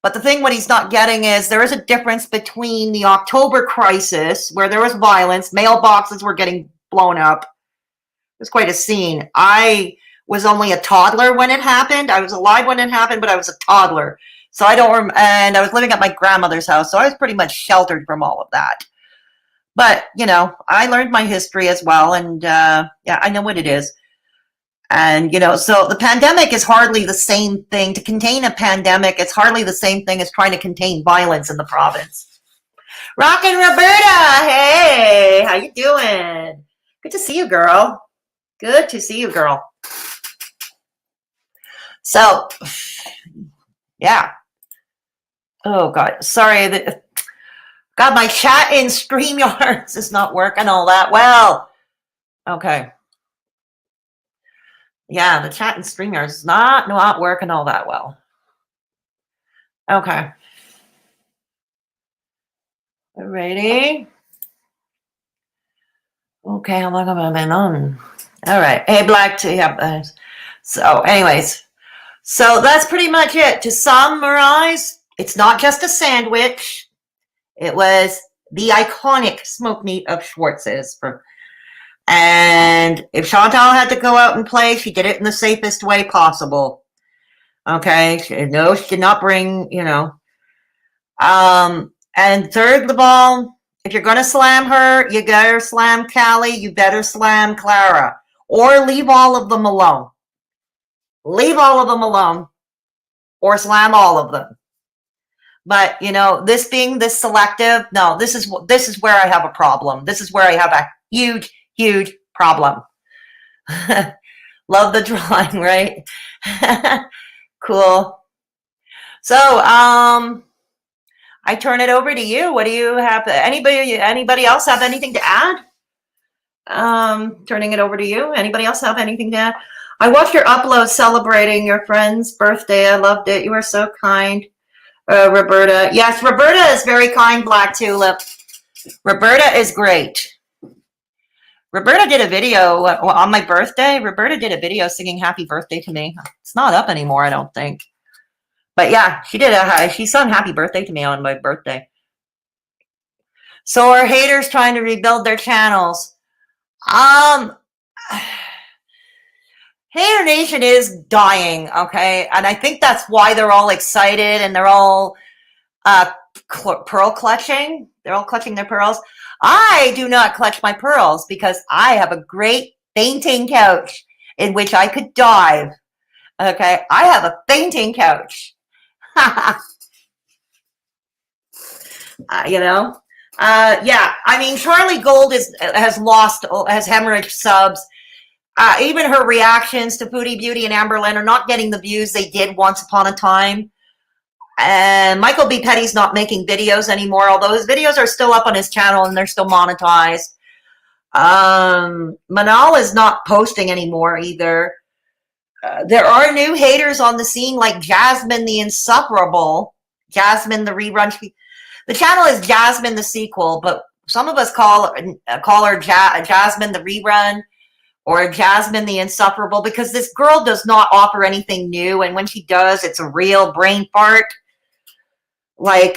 But the thing what he's not getting is there is a difference between the October Crisis, where there was violence, mailboxes were getting blown up. It was quite a scene. I was only a toddler when it happened. I was alive when it happened, but I was a toddler. So and I was living at my grandmother's house, so I was pretty much sheltered from all of that. But, I learned my history as well, and yeah, I know what it is. And, so the pandemic is hardly the same thing. To contain a pandemic, it's hardly the same thing as trying to contain violence in the province. Rockin' Roberta, hey, how you doing? Good to see you, girl. Good to see you, girl. So, yeah. Oh, God. Sorry. God, my chat in StreamYards is not working all that well. Okay. Yeah, the chat in StreamYards is not working all that well. Okay. Ready? Okay, how long have I been on? All right. Hey, Black Tea. So, anyways. So, that's pretty much it. To summarize, it's not just a sandwich. It was the iconic smoked meat of Schwartz's. And if Chantal had to go out and play, she did it in the safest way possible. Okay? She did not bring, And third of all, if you're going to slam her, you better slam Callie, you better slam Clara. Or leave all of them alone. Leave all of them alone. Or slam all of them. But, this being this selective, no, this is where I have a problem. This is where I have a huge, huge problem. Love the drawing, right? Cool. So, I turn it over to you. What do you have? Anybody else have anything to add? Turning it over to you. Anybody else have anything to add? I watched your upload celebrating your friend's birthday. I loved it. You were so kind. Roberta. Yes, Roberta is very kind, Black Tulip. Roberta is great. Roberta did a video on my birthday. Roberta did a video singing happy birthday to me. It's not up anymore, I don't think. But yeah, she sung happy birthday to me on my birthday. So are haters trying to rebuild their channels? Haydur Nation is dying, okay? And I think that's why they're all excited and they're all pearl clutching. They're all clutching their pearls. I do not clutch my pearls because I have a great fainting couch in which I could dive. Okay? I have a fainting couch. Yeah. I mean, Charlie Gold has hemorrhaged subs. Even her reactions to Foodie Beauty and Amberlynn are not getting the views they did once upon a time. And Michael B. Petty's not making videos anymore, although his videos are still up on his channel and they're still monetized. Manal is not posting anymore either. There are new haters on the scene like Jasmine the Insufferable. Jasmine the rerun. The channel is Jasmine the sequel, but some of us call her Jasmine the rerun or Jasmine the Insufferable because this girl does not offer anything new, and when she does, it's a real brain fart. Like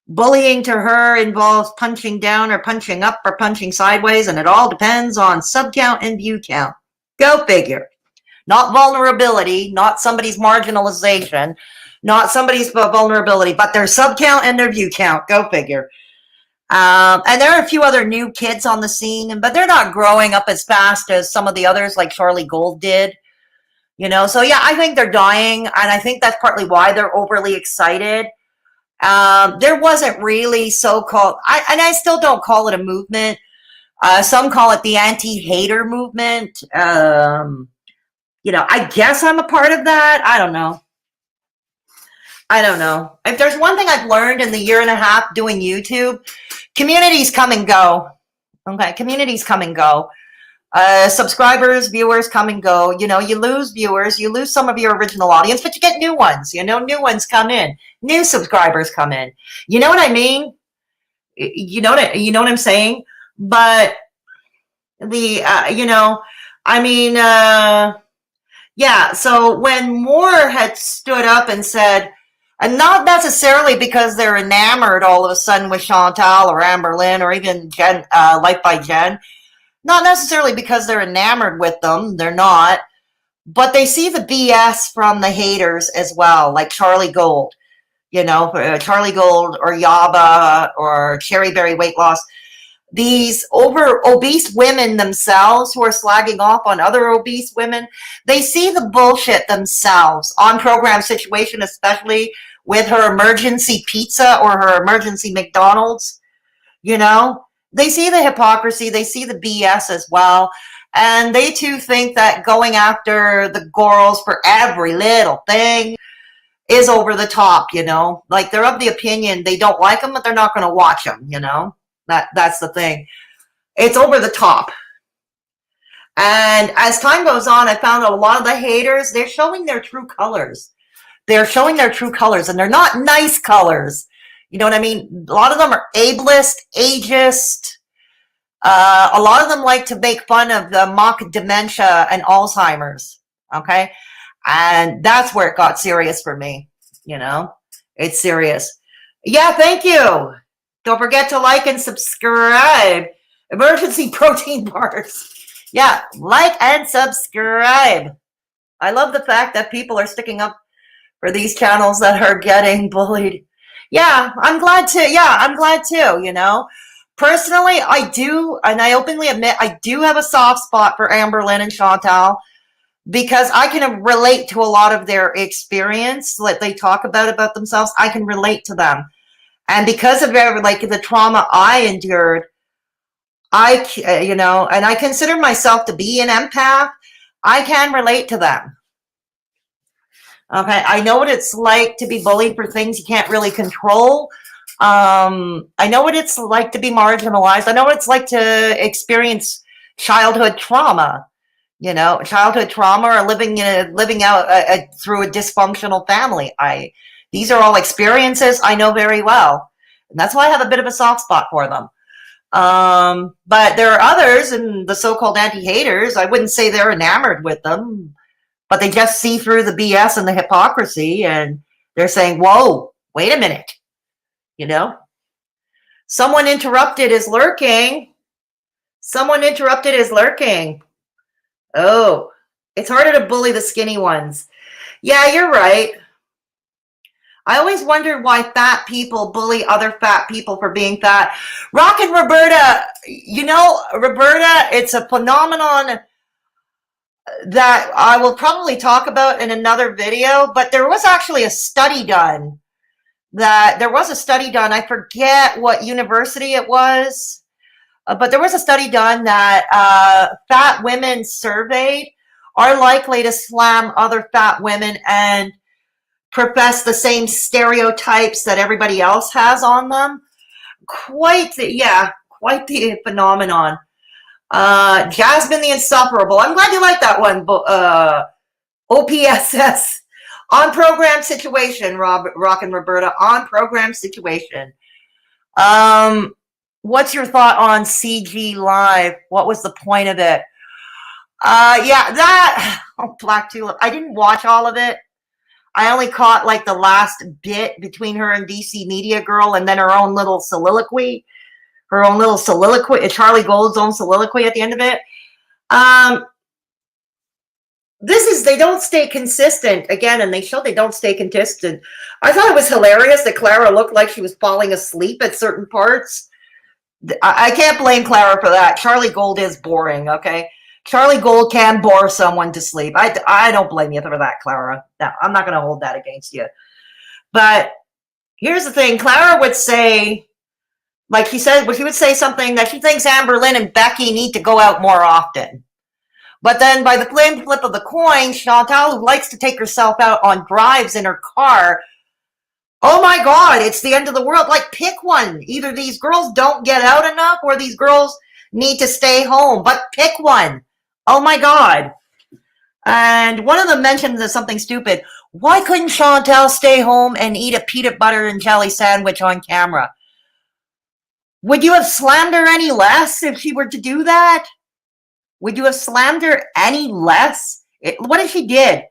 bullying to her involves punching down or punching up or punching sideways, and it all depends on sub count and view count. Go figure. Not vulnerability, not somebody's marginalization, not somebody's vulnerability, but their sub count and their view count. Go figure. And there are a few other new kids on the scene, but they're not growing up as fast as some of the others like Charlie Gold did. You know, so yeah, I think they're dying, and I think that's partly why they're overly excited. There wasn't really so-called, and I still don't call it a movement. Some call it the anti-hater movement. You know, I guess I'm a part of that. I don't know. If there's one thing I've learned in the year and a half doing YouTube, communities come and go. Okay, communities come and go. Subscribers, viewers come and go. You know, you lose viewers, you lose some of your original audience, but you get new ones. You know, new ones come in, new subscribers come in. You know what I mean? You know what I'm saying? But the you know, I mean, yeah. So when Moore had stood up and said, and not necessarily because they're enamored all of a sudden with Chantal or Amberlynn or even Jen, Life by Jen. Not necessarily because they're enamored with them, they're not, but they see the BS from the haters as well, like Charlie Gold, you know, Charlie Gold or Yaba or Cherry Berry Weight Loss. These obese women themselves who are slagging off on other obese women, they see the bullshit themselves on Program Situation, especially with her emergency pizza or her emergency McDonald's, you know. They see the hypocrisy, they see the BS as well, and they too think that going after the girls for every little thing is over the top, you know. Like they're of the opinion they don't like them, but they're not going to watch them, you know. That's the thing. It's over the top. And as time goes on, I found a lot of the haters, they're showing their true colors. They're showing their true colors, and they're not nice colors. You know what I mean? A lot of them are ableist, ageist. A lot of them like to make fun of the mock dementia and Alzheimer's. Okay? And that's where it got serious for me. You know? It's serious. Yeah, thank you. Don't forget to like and subscribe. Emergency protein bars. Yeah, like and subscribe. I love the fact that people are sticking up for these channels that are getting bullied. Yeah, I'm glad to. Yeah, I'm glad too, you know. Personally, I do, and I openly admit, I do have a soft spot for Amberlynn and Chantal because I can relate to a lot of their experience that they talk about themselves. I can relate to them. And because of like the trauma I endured, you know, and I consider myself to be an empath, I can relate to them. Okay, I know what it's like to be bullied for things you can't really control. I know what it's like to be marginalized. I know what it's like to experience childhood trauma, you know, childhood trauma or living out through a dysfunctional family. These are all experiences I know very well. And that's why I have a bit of a soft spot for them. But there are others, and the so-called anti-haters, I wouldn't say they're enamored with them, but they just see through the BS and the hypocrisy, and they're saying, whoa, wait a minute. You know? Someone interrupted is lurking. Someone interrupted is lurking. Oh, it's harder to bully the skinny ones. Yeah, you're right. I always wondered why fat people bully other fat people for being fat. Rock and Roberta, you know, Roberta, it's a phenomenon that I will probably talk about in another video, but there was actually a study done. I forget what university it was, but there was a study done that fat women surveyed are likely to slam other fat women and profess the same stereotypes that everybody else has on them. Quite the phenomenon. Jasmine the Insufferable. I'm glad you like that one. OPSS. On program situation, Rock and Roberta. On program situation. What's your thought on CG Live? What was the point of it? Black Tulip. I didn't watch all of it. I only caught like the last bit between her and DC Media Girl, and then her own little soliloquy. Charlie Gold's own soliloquy at the end of it. They don't stay consistent again, and they show they don't stay consistent. I thought it was hilarious that Clara looked like she was falling asleep at certain parts. I can't blame Clara for that. Charlie Gold is boring, okay? Charlie Gold can bore someone to sleep. I don't blame you for that, Clara. No, I'm not going to hold that against you. But here's the thing. Clara would say, like she would say something that she thinks Amber Lynn and Becky need to go out more often. But then by the flip of the coin, Chantal, who likes to take herself out on drives in her car, oh my God, it's the end of the world. Like, pick one. Either these girls don't get out enough or these girls need to stay home. But pick one. Oh my God. And one of them mentioned something stupid. Why couldn't Chantal stay home and eat a peanut butter and jelly sandwich on camera? Would you have slammed her any less if she were to do that? Would you have slammed her any less? What if she did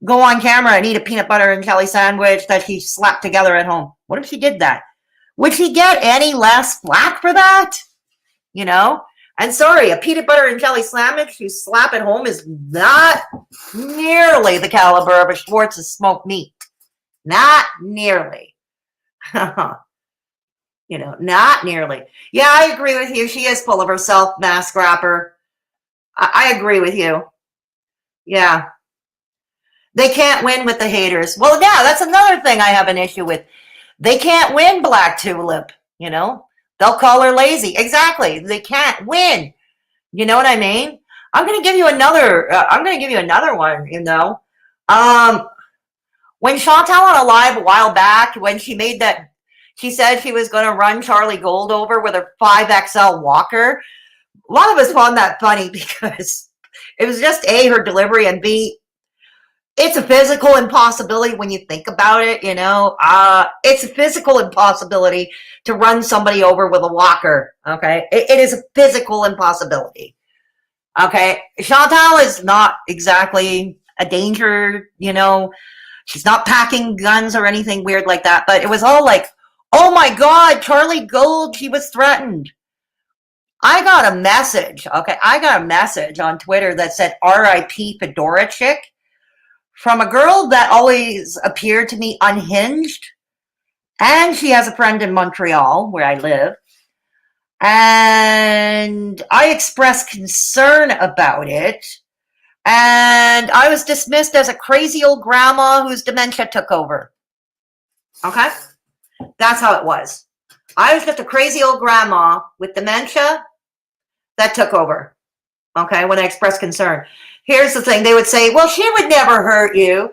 go on camera and eat a peanut butter and jelly sandwich that she slapped together at home? What if she did that? Would she get any less flack for that? You know? And sorry, a peanut butter and jelly sandwich you slap at home is not nearly the caliber of a Schwartz's smoked meat. Not nearly. Not nearly. Yeah, I agree with you. She is full of herself, mask rapper. I agree with you. Yeah. They can't win with the haters. Well, yeah, that's another thing I have an issue with. They can't win Black Tulip, They'll call her lazy. Exactly. They can't win. You know what I mean? I'm going to give you another one, When Chantal on a live a while back, when she made that, she said she was going to run Charlie Gold over with a 5XL walker. A lot of us found that funny because it was just A, her delivery, and B, it's a physical impossibility when you think about it, It's a physical impossibility to run somebody over with a walker, okay? It is a physical impossibility, okay? Chantal is not exactly a danger, She's not packing guns or anything weird like that, but it was all like, oh my God, Charlie Gold, she was threatened. I got a message on Twitter that said RIP Fedora Chic from a girl that always appeared to me unhinged. And she has a friend in Montreal, where I live. And I expressed concern about it. And I was dismissed as a crazy old grandma whose dementia took over. Okay? That's how it was. I was just a crazy old grandma with dementia that took over. Okay? When I expressed concern. Here's the thing. They would say, well, she would never hurt you.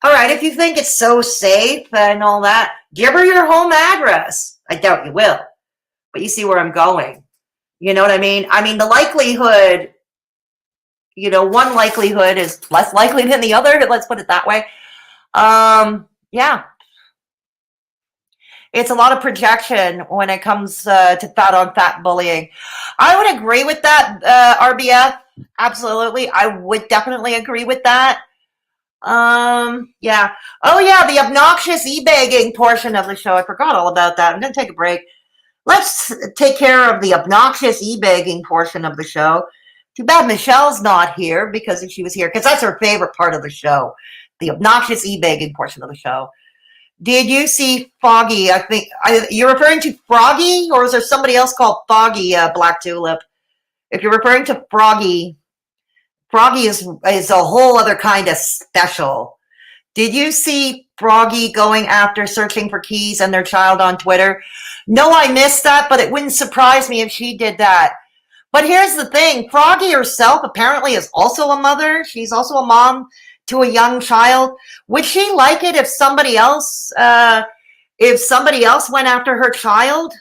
All right, if you think it's so safe and all that, give her your home address. I doubt you will. But you see where I'm going. You know what I mean? I mean, the likelihood, one likelihood is less likely than the other. Let's put it that way. Yeah. It's a lot of projection when it comes to fat on fat bullying. I would agree with that, RBF. Absolutely. I would definitely agree with that. Yeah. Oh, yeah, the obnoxious e-bagging portion of the show. I forgot all about that. I'm going to take a break. Let's take care of the obnoxious e-bagging portion of the show. Too bad Michelle's not here, because if she was here, because that's her favorite part of the show, the obnoxious e-bagging portion of the show. Did you see Foggy? I think you're referring to Froggy, or is there somebody else called Foggy, Black Tulip? If you're referring to Froggy is a whole other kind of special. Did you see Froggy going after searching for keys and their child on Twitter? No, I missed that, but it wouldn't surprise me if she did that. But here's the thing. Froggy herself apparently is also a mother. She's also a mom to a young child. Would she like it if somebody else went after her child?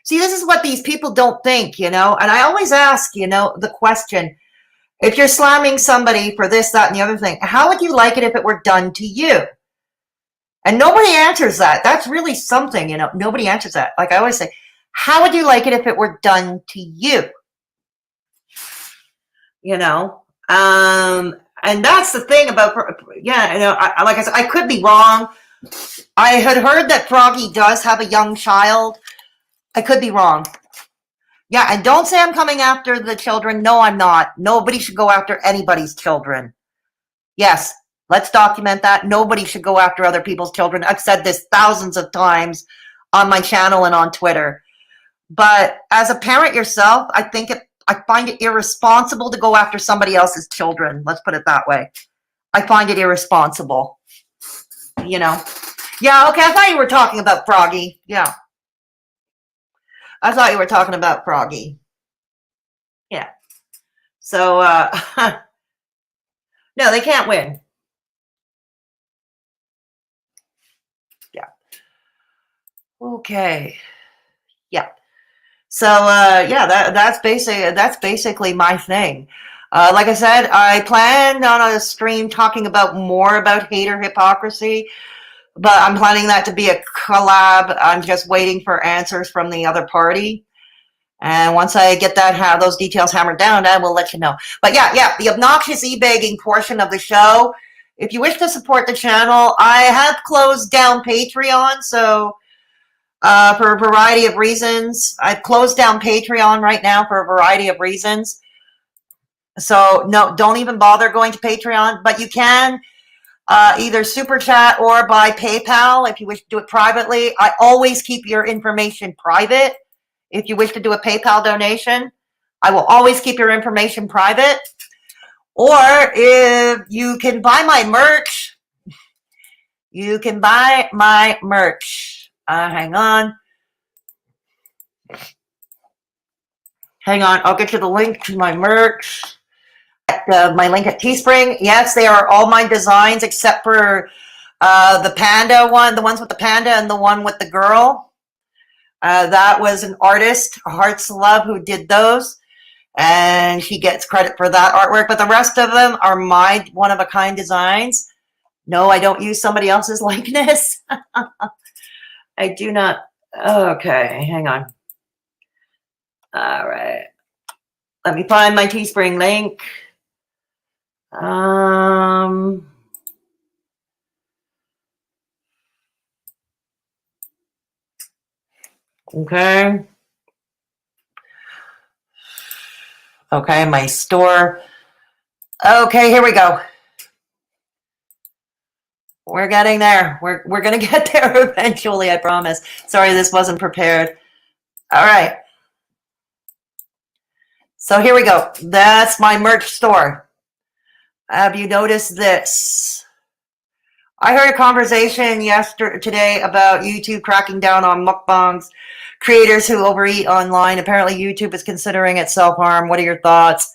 See, this is what these people don't think, you know, and I always ask, you know, the question, if you're slamming somebody for this, that, and the other thing, how would you like it if it were done to you? And nobody answers that. That's really something, you know, nobody answers that. Like I always say, how would you like it if it were done to you? You know, and that's the thing about, yeah, you know, like I said, I could be wrong. I had heard that Froggy does have a young child. I could be wrong. Yeah, and don't say I'm coming after the children. No, I'm not. Nobody should go after anybody's children. Yes, let's document that. Nobody should go after other people's children. I've said this thousands of times on my channel and on Twitter. But as a parent yourself, I find it irresponsible to go after somebody else's children. Let's put it that way. I find it irresponsible. You know? Yeah, okay, I thought you were talking about Froggy. Yeah. I thought you were talking about Froggy. Yeah. So, no, they can't win. Yeah. Okay. Yeah. So, yeah, that's basically my thing. Like I said, I planned on a stream talking about more about hater hypocrisy, but I'm planning that to be a collab. I'm just waiting for answers from the other party. And once I get those details hammered down, I will let you know. But yeah, the obnoxious e-begging portion of the show. If you wish to support the channel, I have closed down Patreon. So for a variety of reasons, I've closed down Patreon right now for a variety of reasons. So no, don't even bother going to Patreon. But you can either super chat or by PayPal if you wish to do it privately. I always keep your information private. If you wish to do a PayPal donation, I will always keep your information private. Or if you can buy my merch, you can buy my merch. Hang on. I'll get you the link to my merch. My link at Teespring. Yes, they are all my designs except for the panda one, the ones with the panda and the one with the girl. That was an artist, Hearts Love, who did those, and he gets credit for that artwork. But the rest of them are my one-of-a-kind designs. No, I don't use somebody else's likeness. I do not. Okay, hang on. All right. Let me find my Teespring link. Okay. Okay, my store. Okay, here we go. We're getting there. We're going to get there eventually, I promise. Sorry, this wasn't prepared. All right. So here we go. That's my merch store. Have you noticed this? I heard a conversation today about YouTube cracking down on mukbangs, creators who overeat online. Apparently, YouTube is considering it self-harm. What are your thoughts?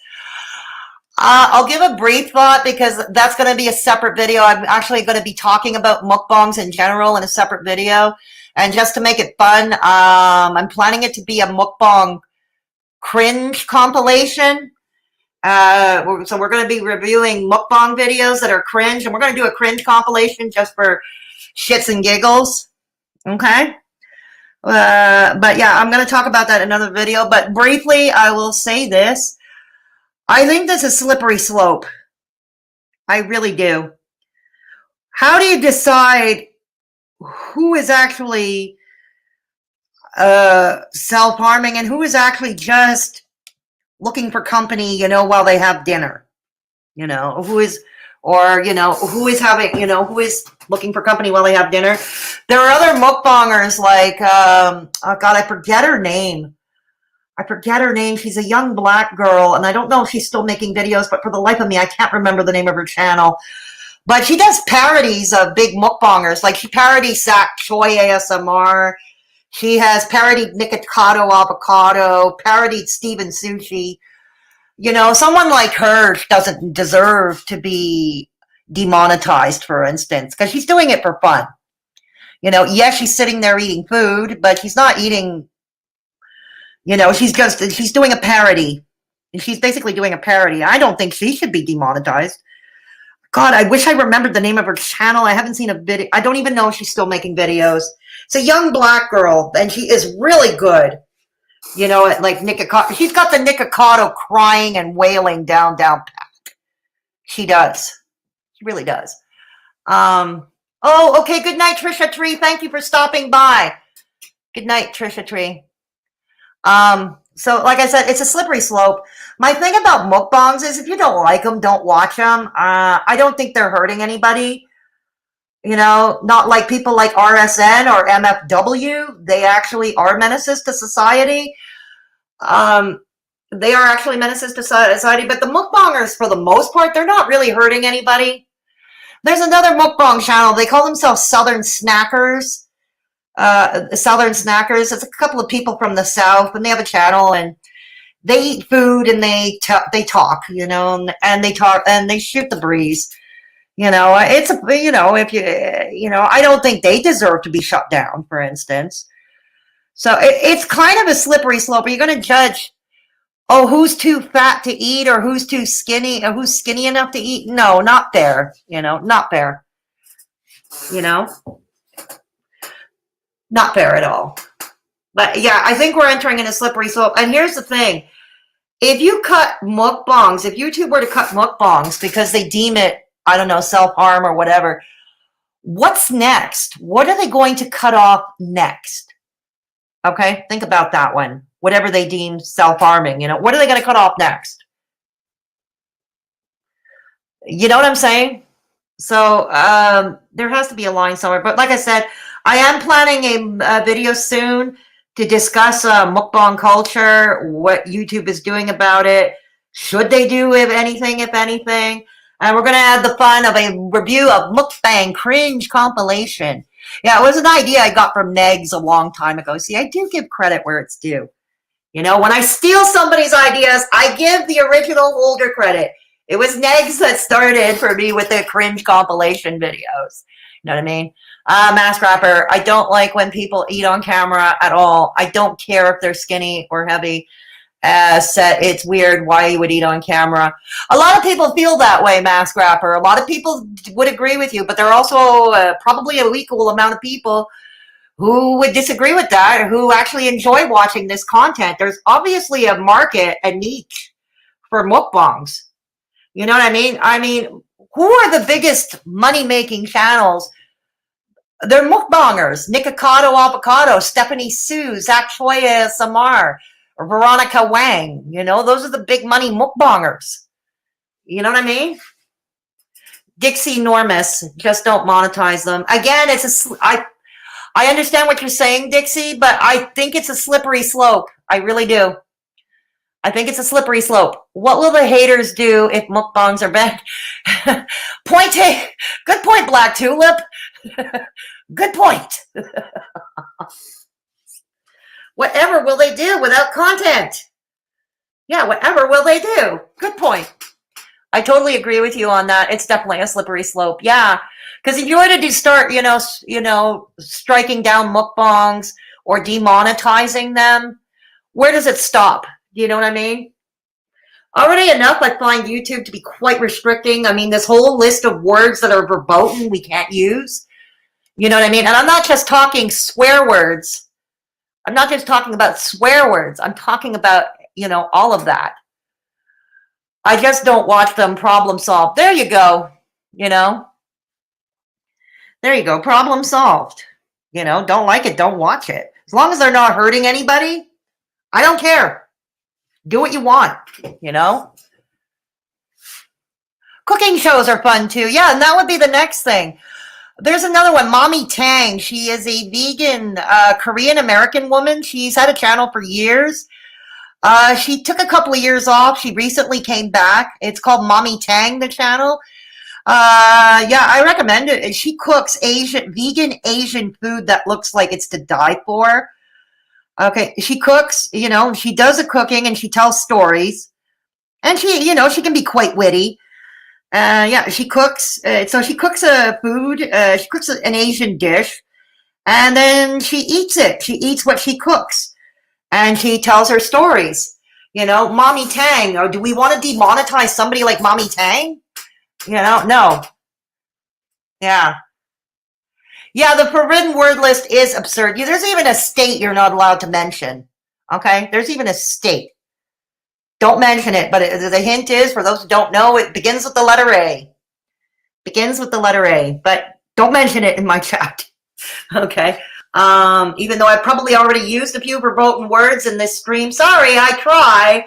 I'll give a brief thought because that's going to be a separate video. I'm actually going to be talking about mukbangs in general in a separate video. And just to make it fun, I'm planning it to be a mukbang cringe compilation. So we're going to be reviewing mukbang videos that are cringe, and we're going to do a cringe compilation just for shits and giggles. Okay. But yeah, I'm going to talk about that in another video. But briefly, I will say this. I think this is a slippery slope. I really do. How do you decide who is actually self-harming and who is actually just looking for company, you know, while they have dinner? You know, who is looking for company while they have dinner? There are other mukbangers like, oh God, I forget her name. She's a young black girl, and I don't know if she's still making videos, but for the life of me, I can't remember the name of her channel. But she does parodies of big mukbangers. Like she parodies Sak Choi ASMR. She has parodied Nikocado Avocado, parodied Steven Sushi. You know, someone like her doesn't deserve to be demonetized, for instance, because she's doing it for fun. You know, yes, she's sitting there eating food, but she's not eating You know, she's doing a parody. She's basically doing a parody. I don't think she should be demonetized. God, I wish I remembered the name of her channel. I haven't seen a video. I don't even know if she's still making videos. It's a young black girl, and she is really good. You know, like Nikocado. She's got the Nikocado crying and wailing down pat. She does. She really does. Oh, okay. Good night, Trisha Tree. Thank you for stopping by. Good night, Trisha Tree. So like I said, it's a slippery slope. My thing about mukbangs is if you don't like them, don't watch them. I don't think they're hurting anybody. You know, not like people like RSN or MFW. They actually are menaces to society. They are actually menaces to society, but the mukbangers, for the most part, they're not really hurting anybody. There's another mukbang channel. They call themselves Southern Snackers. Southern Snackers. It's a couple of people from the South, and they have a channel, and they eat food, and they talk, you know, and they talk, and they shoot the breeze. You know, it's a, you know, if you know, I don't think they deserve to be shut down, for instance. So it's kind of a slippery slope. Are you going to judge, oh, who's too fat to eat or who's too skinny or who's skinny enough to eat? No, not fair. You know, not fair. You know, not fair at all. But yeah, I think we're entering in a slippery slope. And here's the thing. If you cut mukbangs, if YouTube were to cut mukbangs because they deem it, I don't know, self-harm or whatever, what's next? What are they going to cut off next? Okay, think about that one. Whatever they deem self-harming, you know, what are they going to cut off next? You know what I'm saying? So there has to be a line somewhere. But like I said, I am planning a video soon to discuss mukbang culture, what YouTube is doing about it. Should they do if anything? And we're going to add the fun of a review of Mukbang Cringe Compilation. Yeah, it was an idea I got from Negs a long time ago. See, I do give credit where it's due. You know, when I steal somebody's ideas, I give the original holder credit. It was Negs that started for me with the cringe compilation videos. You know what I mean? Mask Rapper, I don't like when people eat on camera at all. I don't care if they're skinny or heavy. It's weird why you would eat on camera. A lot of people feel that way, Mask Rapper. A lot of people would agree with you, but there are also probably an equal amount of people who would disagree with that, who actually enjoy watching this content. There's obviously a market, a niche for mukbangs. You know what I mean? I mean, who are the biggest money-making channels? They're mukbangers. Nikocado Avocado, Stephanie Sue, Zach Choi Samar, or Veronica Wang. You know, those are the big money mukbangers. You know what I mean? Dixie Normus, just don't monetize them. Again, I understand what you're saying, Dixie, but I think it's a slippery slope. I really do. I think it's a slippery slope. What will the haters do if mukbangs are banned? Good point, Black Tulip. Good point. Whatever will they do without content? Yeah, whatever will they do? Good point. I totally agree with you on that. It's definitely a slippery slope. Yeah, because if you were to start, you know, striking down mukbangs or demonetizing them, where does it stop? You know what I mean? Already enough, I find YouTube to be quite restricting. I mean, this whole list of words that are verboten we can't use. You know what I mean? And I'm not just talking swear words. I'm not just talking about swear words. I'm talking about, you know, all of that. I just don't watch them problem solve. There you go. You know? There you go. Problem solved. You know, don't like it, don't watch it. As long as they're not hurting anybody, I don't care. Do what you want, you know? Cooking shows are fun too. Yeah, and that would be the next thing. There's another one, Mommy Tang. She is a vegan Korean-American woman. She's had a channel for years. She took a couple of years off. She recently came back. It's called Mommy Tang, the channel. Yeah, I recommend it. She cooks vegan Asian food that looks like it's to die for. Okay, she cooks, you know, she does the cooking and she tells stories. And she, you know, she can be quite witty. Yeah, she cooks. So she cooks a food. She cooks an Asian dish. And then she eats it. She eats what she cooks. and she tells her stories. You know, Mommy Tang, or do we want to demonetize somebody like Mommy Tang? You know, no. Yeah. Yeah, the forbidden word list is absurd. There's even a state you're not allowed to mention. Okay? There's even a state. Don't mention it, but the hint is, for those who don't know, it begins with the letter A. Begins with the letter A, but don't mention it in my chat. Okay? Even though I probably already used a few verboten words in this stream. Sorry, I try.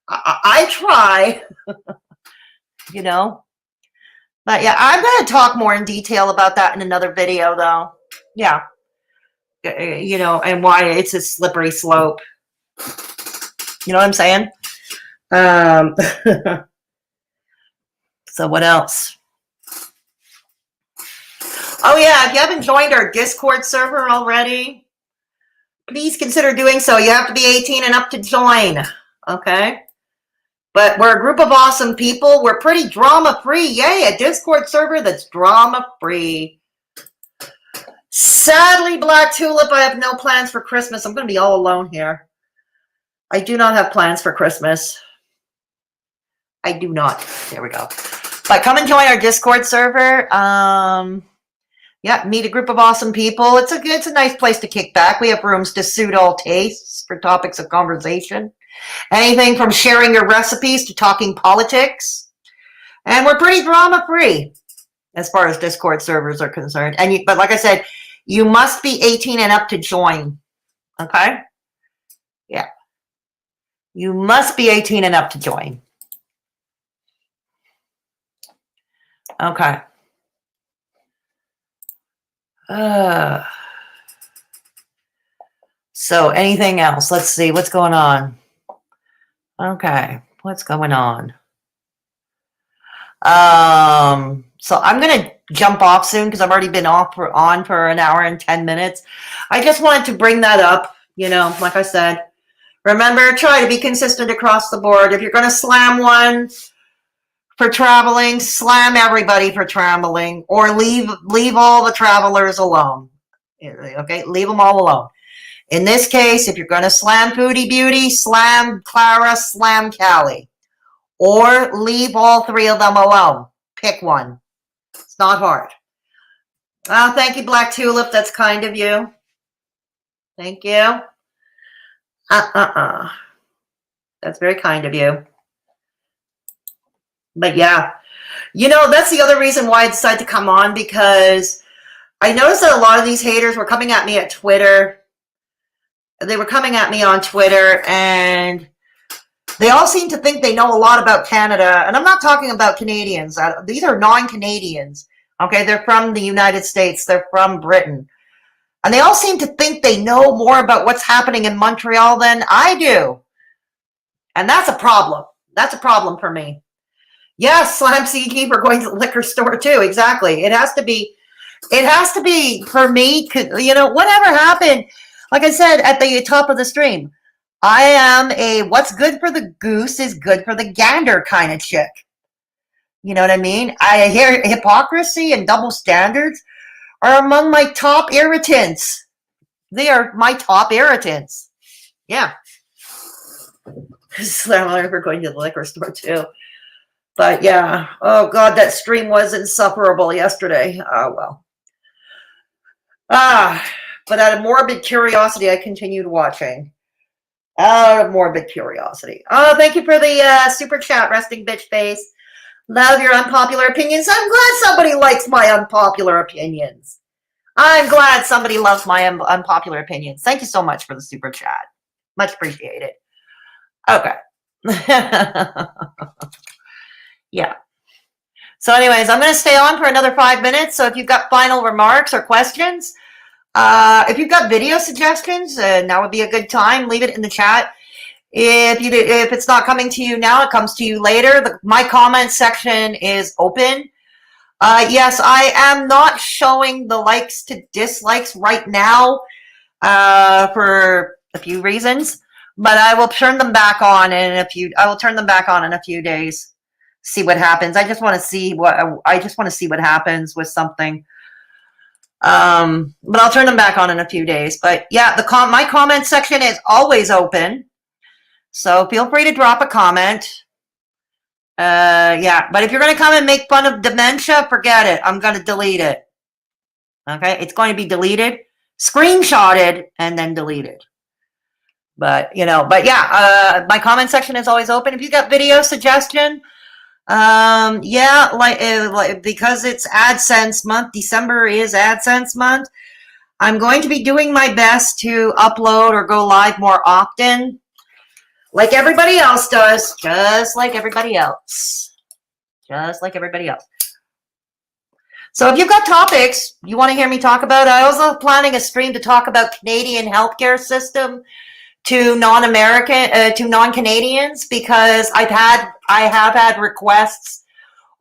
I try. You know? But yeah, I'm going to talk more in detail about that in another video, though. Yeah. You know, and why it's a slippery slope. You know what I'm saying? So what else? Oh, yeah, if you haven't joined our Discord server already, please consider doing so. You have to be 18 and up to join. Okay? But we're a group of awesome people. We're pretty drama-free. Yay, a Discord server that's drama-free. Sadly, Black Tulip, I have no plans for Christmas. I'm going to be all alone here. I do not have plans for Christmas. I do not. There we go. But come and join our Discord server. Yeah, meet a group of awesome people. It's a nice place to kick back. We have rooms to suit all tastes for topics of conversation. Anything from sharing your recipes to talking politics. And we're pretty drama-free as far as Discord servers are concerned. But like I said, you must be 18 and up to join. Okay? Yeah. You must be 18 and up to join. Okay. So anything else? Let's see what's going on. Okay, what's going on? So I'm gonna jump off soon because I've already been on for an hour and 10 minutes. I just wanted to bring that up. You know, like I said, remember, try to be consistent across the board. If you're gonna slam one for traveling, slam everybody for traveling, or leave all the travelers alone. Okay, leave them all alone. In this case, if you're going to slam Foodie Beauty, slam Clara, slam Callie. Or leave all three of them alone. Pick one. It's not hard. Oh, thank you, Black Tulip. That's kind of you. Thank you. That's very kind of you. But yeah. You know, that's the other reason why I decided to come on, because I noticed that a lot of these haters were coming at me at Twitter. They were coming at me on Twitter, and they all seem to think they know a lot about Canada. And I'm not talking about Canadians. These are non-Canadians. Okay, they're from the United States. They're from Britain. And they all seem to think they know more about what's happening in Montreal than I do. And that's a problem. That's a problem for me. Yes, Slam Seakeeper going to the liquor store too. Exactly. It has to be for me. You know, whatever happened. Like I said at the top of the stream, I am a what's good for the goose is good for the gander kind of chick. You know what I mean? I hear hypocrisy and double standards are among my top irritants. They are my top irritants. Yeah. We're going to the liquor store too. But yeah. Oh God, that stream was insufferable yesterday. Oh well. But out of morbid curiosity, I continued watching. Out of morbid curiosity. Oh, thank you for the super chat, Resting Bitch Face. Love your unpopular opinions. I'm glad somebody likes my unpopular opinions. I'm glad somebody loves my unpopular opinions. Thank you so much for the super chat. Much appreciated. Okay. Yeah. So anyways, I'm going to stay on for another 5 minutes. So if you've got final remarks or questions, if you've got video suggestions, now would be a good time. Leave it in the chat. If it's not coming to you now, it comes to you later. My comment section is open. Yes, I am not showing the likes to dislikes right now for a few reasons, but I will turn them back on in a few days. See what happens. I just want to see what happens with something. But I'll turn them back on in a few days. But yeah, my comment section is always open. So feel free to drop a comment. Yeah, but if you're going to come and make fun of dementia, forget it. I'm going to delete it. Okay, it's going to be deleted, screenshotted, and then deleted. But, but yeah, my comment section is always open. If you got video suggestion, yeah, like because it's AdSense month, December is AdSense month, I'm going to be doing my best to upload or go live more often, like everybody else does, just like everybody else. So if you've got topics you want to hear me talk about, I also planning a stream to talk about Canadian healthcare system to non-Canadians, because I have had requests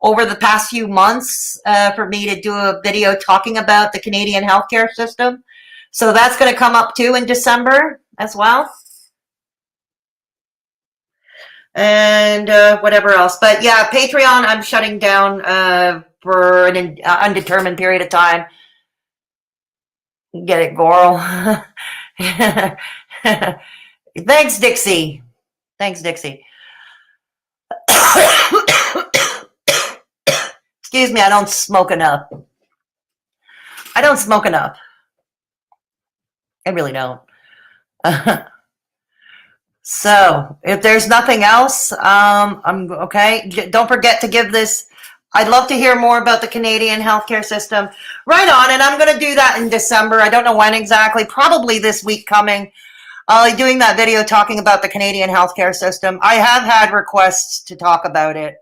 over the past few months for me to do a video talking about the Canadian healthcare system. So that's going to come up too in December as well. And whatever else. But yeah, Patreon, I'm shutting down for an undetermined period of time. Get it, Goral? Thanks, Dixie. Excuse me, I don't smoke enough. I really don't. So, if there's nothing else, I'm okay. Don't forget to give this. I'd love to hear more about the Canadian healthcare system. Right on, and I'm going to do that in December. I don't know when exactly. Probably this week coming. I'll be doing that video talking about the Canadian healthcare system. I have had requests to talk about it.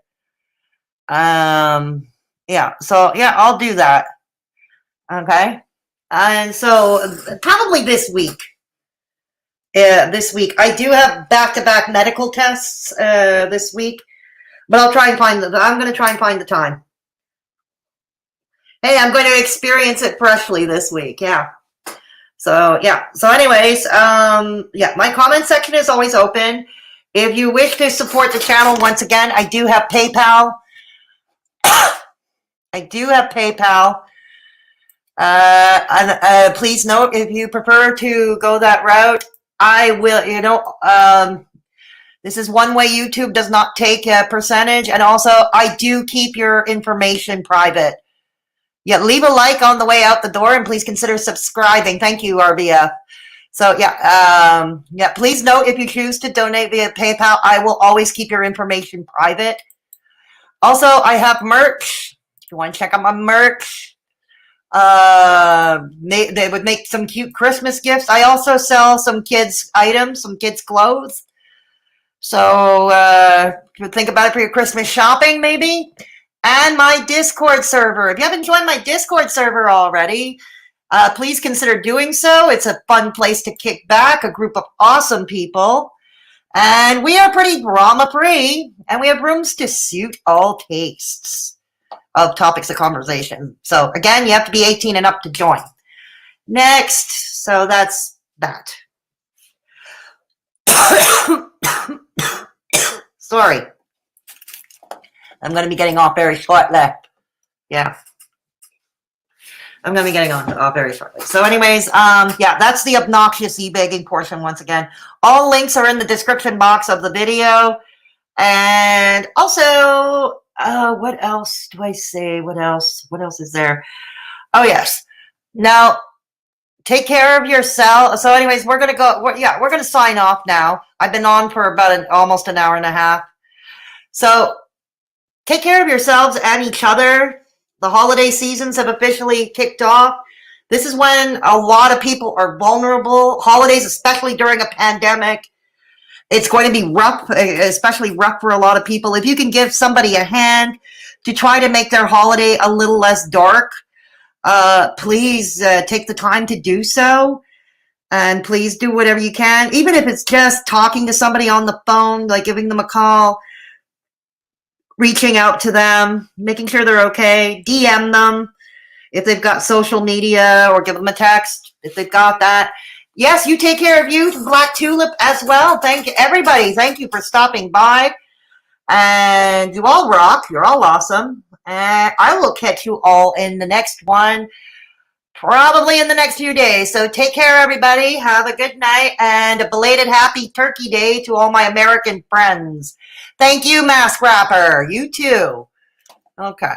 Yeah, so yeah, I'll do that. Okay. And so probably this week. This week. I do have back-to-back medical tests this week, but I'm going to try and find the time. Hey, I'm going to experience it freshly this week. Yeah. So, yeah. So anyways, yeah, my comment section is always open. If you wish to support the channel, once again, I do have PayPal. Please note, if you prefer to go that route, I will, this is one way. YouTube does not take a percentage. And also, I do keep your information private. Yeah, leave a like on the way out the door, and please consider subscribing. Thank you, RBF. So, yeah, yeah, please note, if you choose to donate via PayPal, I will always keep your information private. Also, I have merch. If you want to check out my merch, they would make some cute Christmas gifts. I also sell some kids items, some kids clothes. So think about it for your Christmas shopping, maybe. And my Discord server. If you haven't joined my Discord server already, please consider doing so. It's a fun place to kick back, a group of awesome people. And we are pretty drama-free, and we have rooms to suit all tastes of topics of conversation. So, again, you have to be 18 and up to join. Next, so that's that. Sorry. I'm going to be getting off very shortly. Yeah. I'm going to be getting off very shortly. So anyways, yeah, that's the obnoxious e-begging portion once again. All links are in the description box of the video. And also, what else do I say? What else is there? Oh, yes. Now, take care of yourself. So anyways, we're going to go. We're going to sign off now. I've been on for about almost an hour and a half. So take care of yourselves and each other. The holiday seasons have officially kicked off. This is when a lot of people are vulnerable. Holidays, especially during a pandemic, it's going to be rough, especially rough for a lot of people. If you can give somebody a hand to try to make their holiday a little less dark, please take the time to do so. And please do whatever you can, even if it's just talking to somebody on the phone, like giving them a call, reaching out to them, making sure they're okay, DM them if they've got social media, or give them a text if they've got that. Yes, you take care of you, Black Tulip, as well. Thank you, everybody. Thank you for stopping by. And you all rock. You're all awesome. And I will catch you all in the next one. probably in the next few days. So take care, everybody. Have a good night and a belated happy Turkey Day to all my American friends. Thank you, Mask Wrapper. You too. Okay.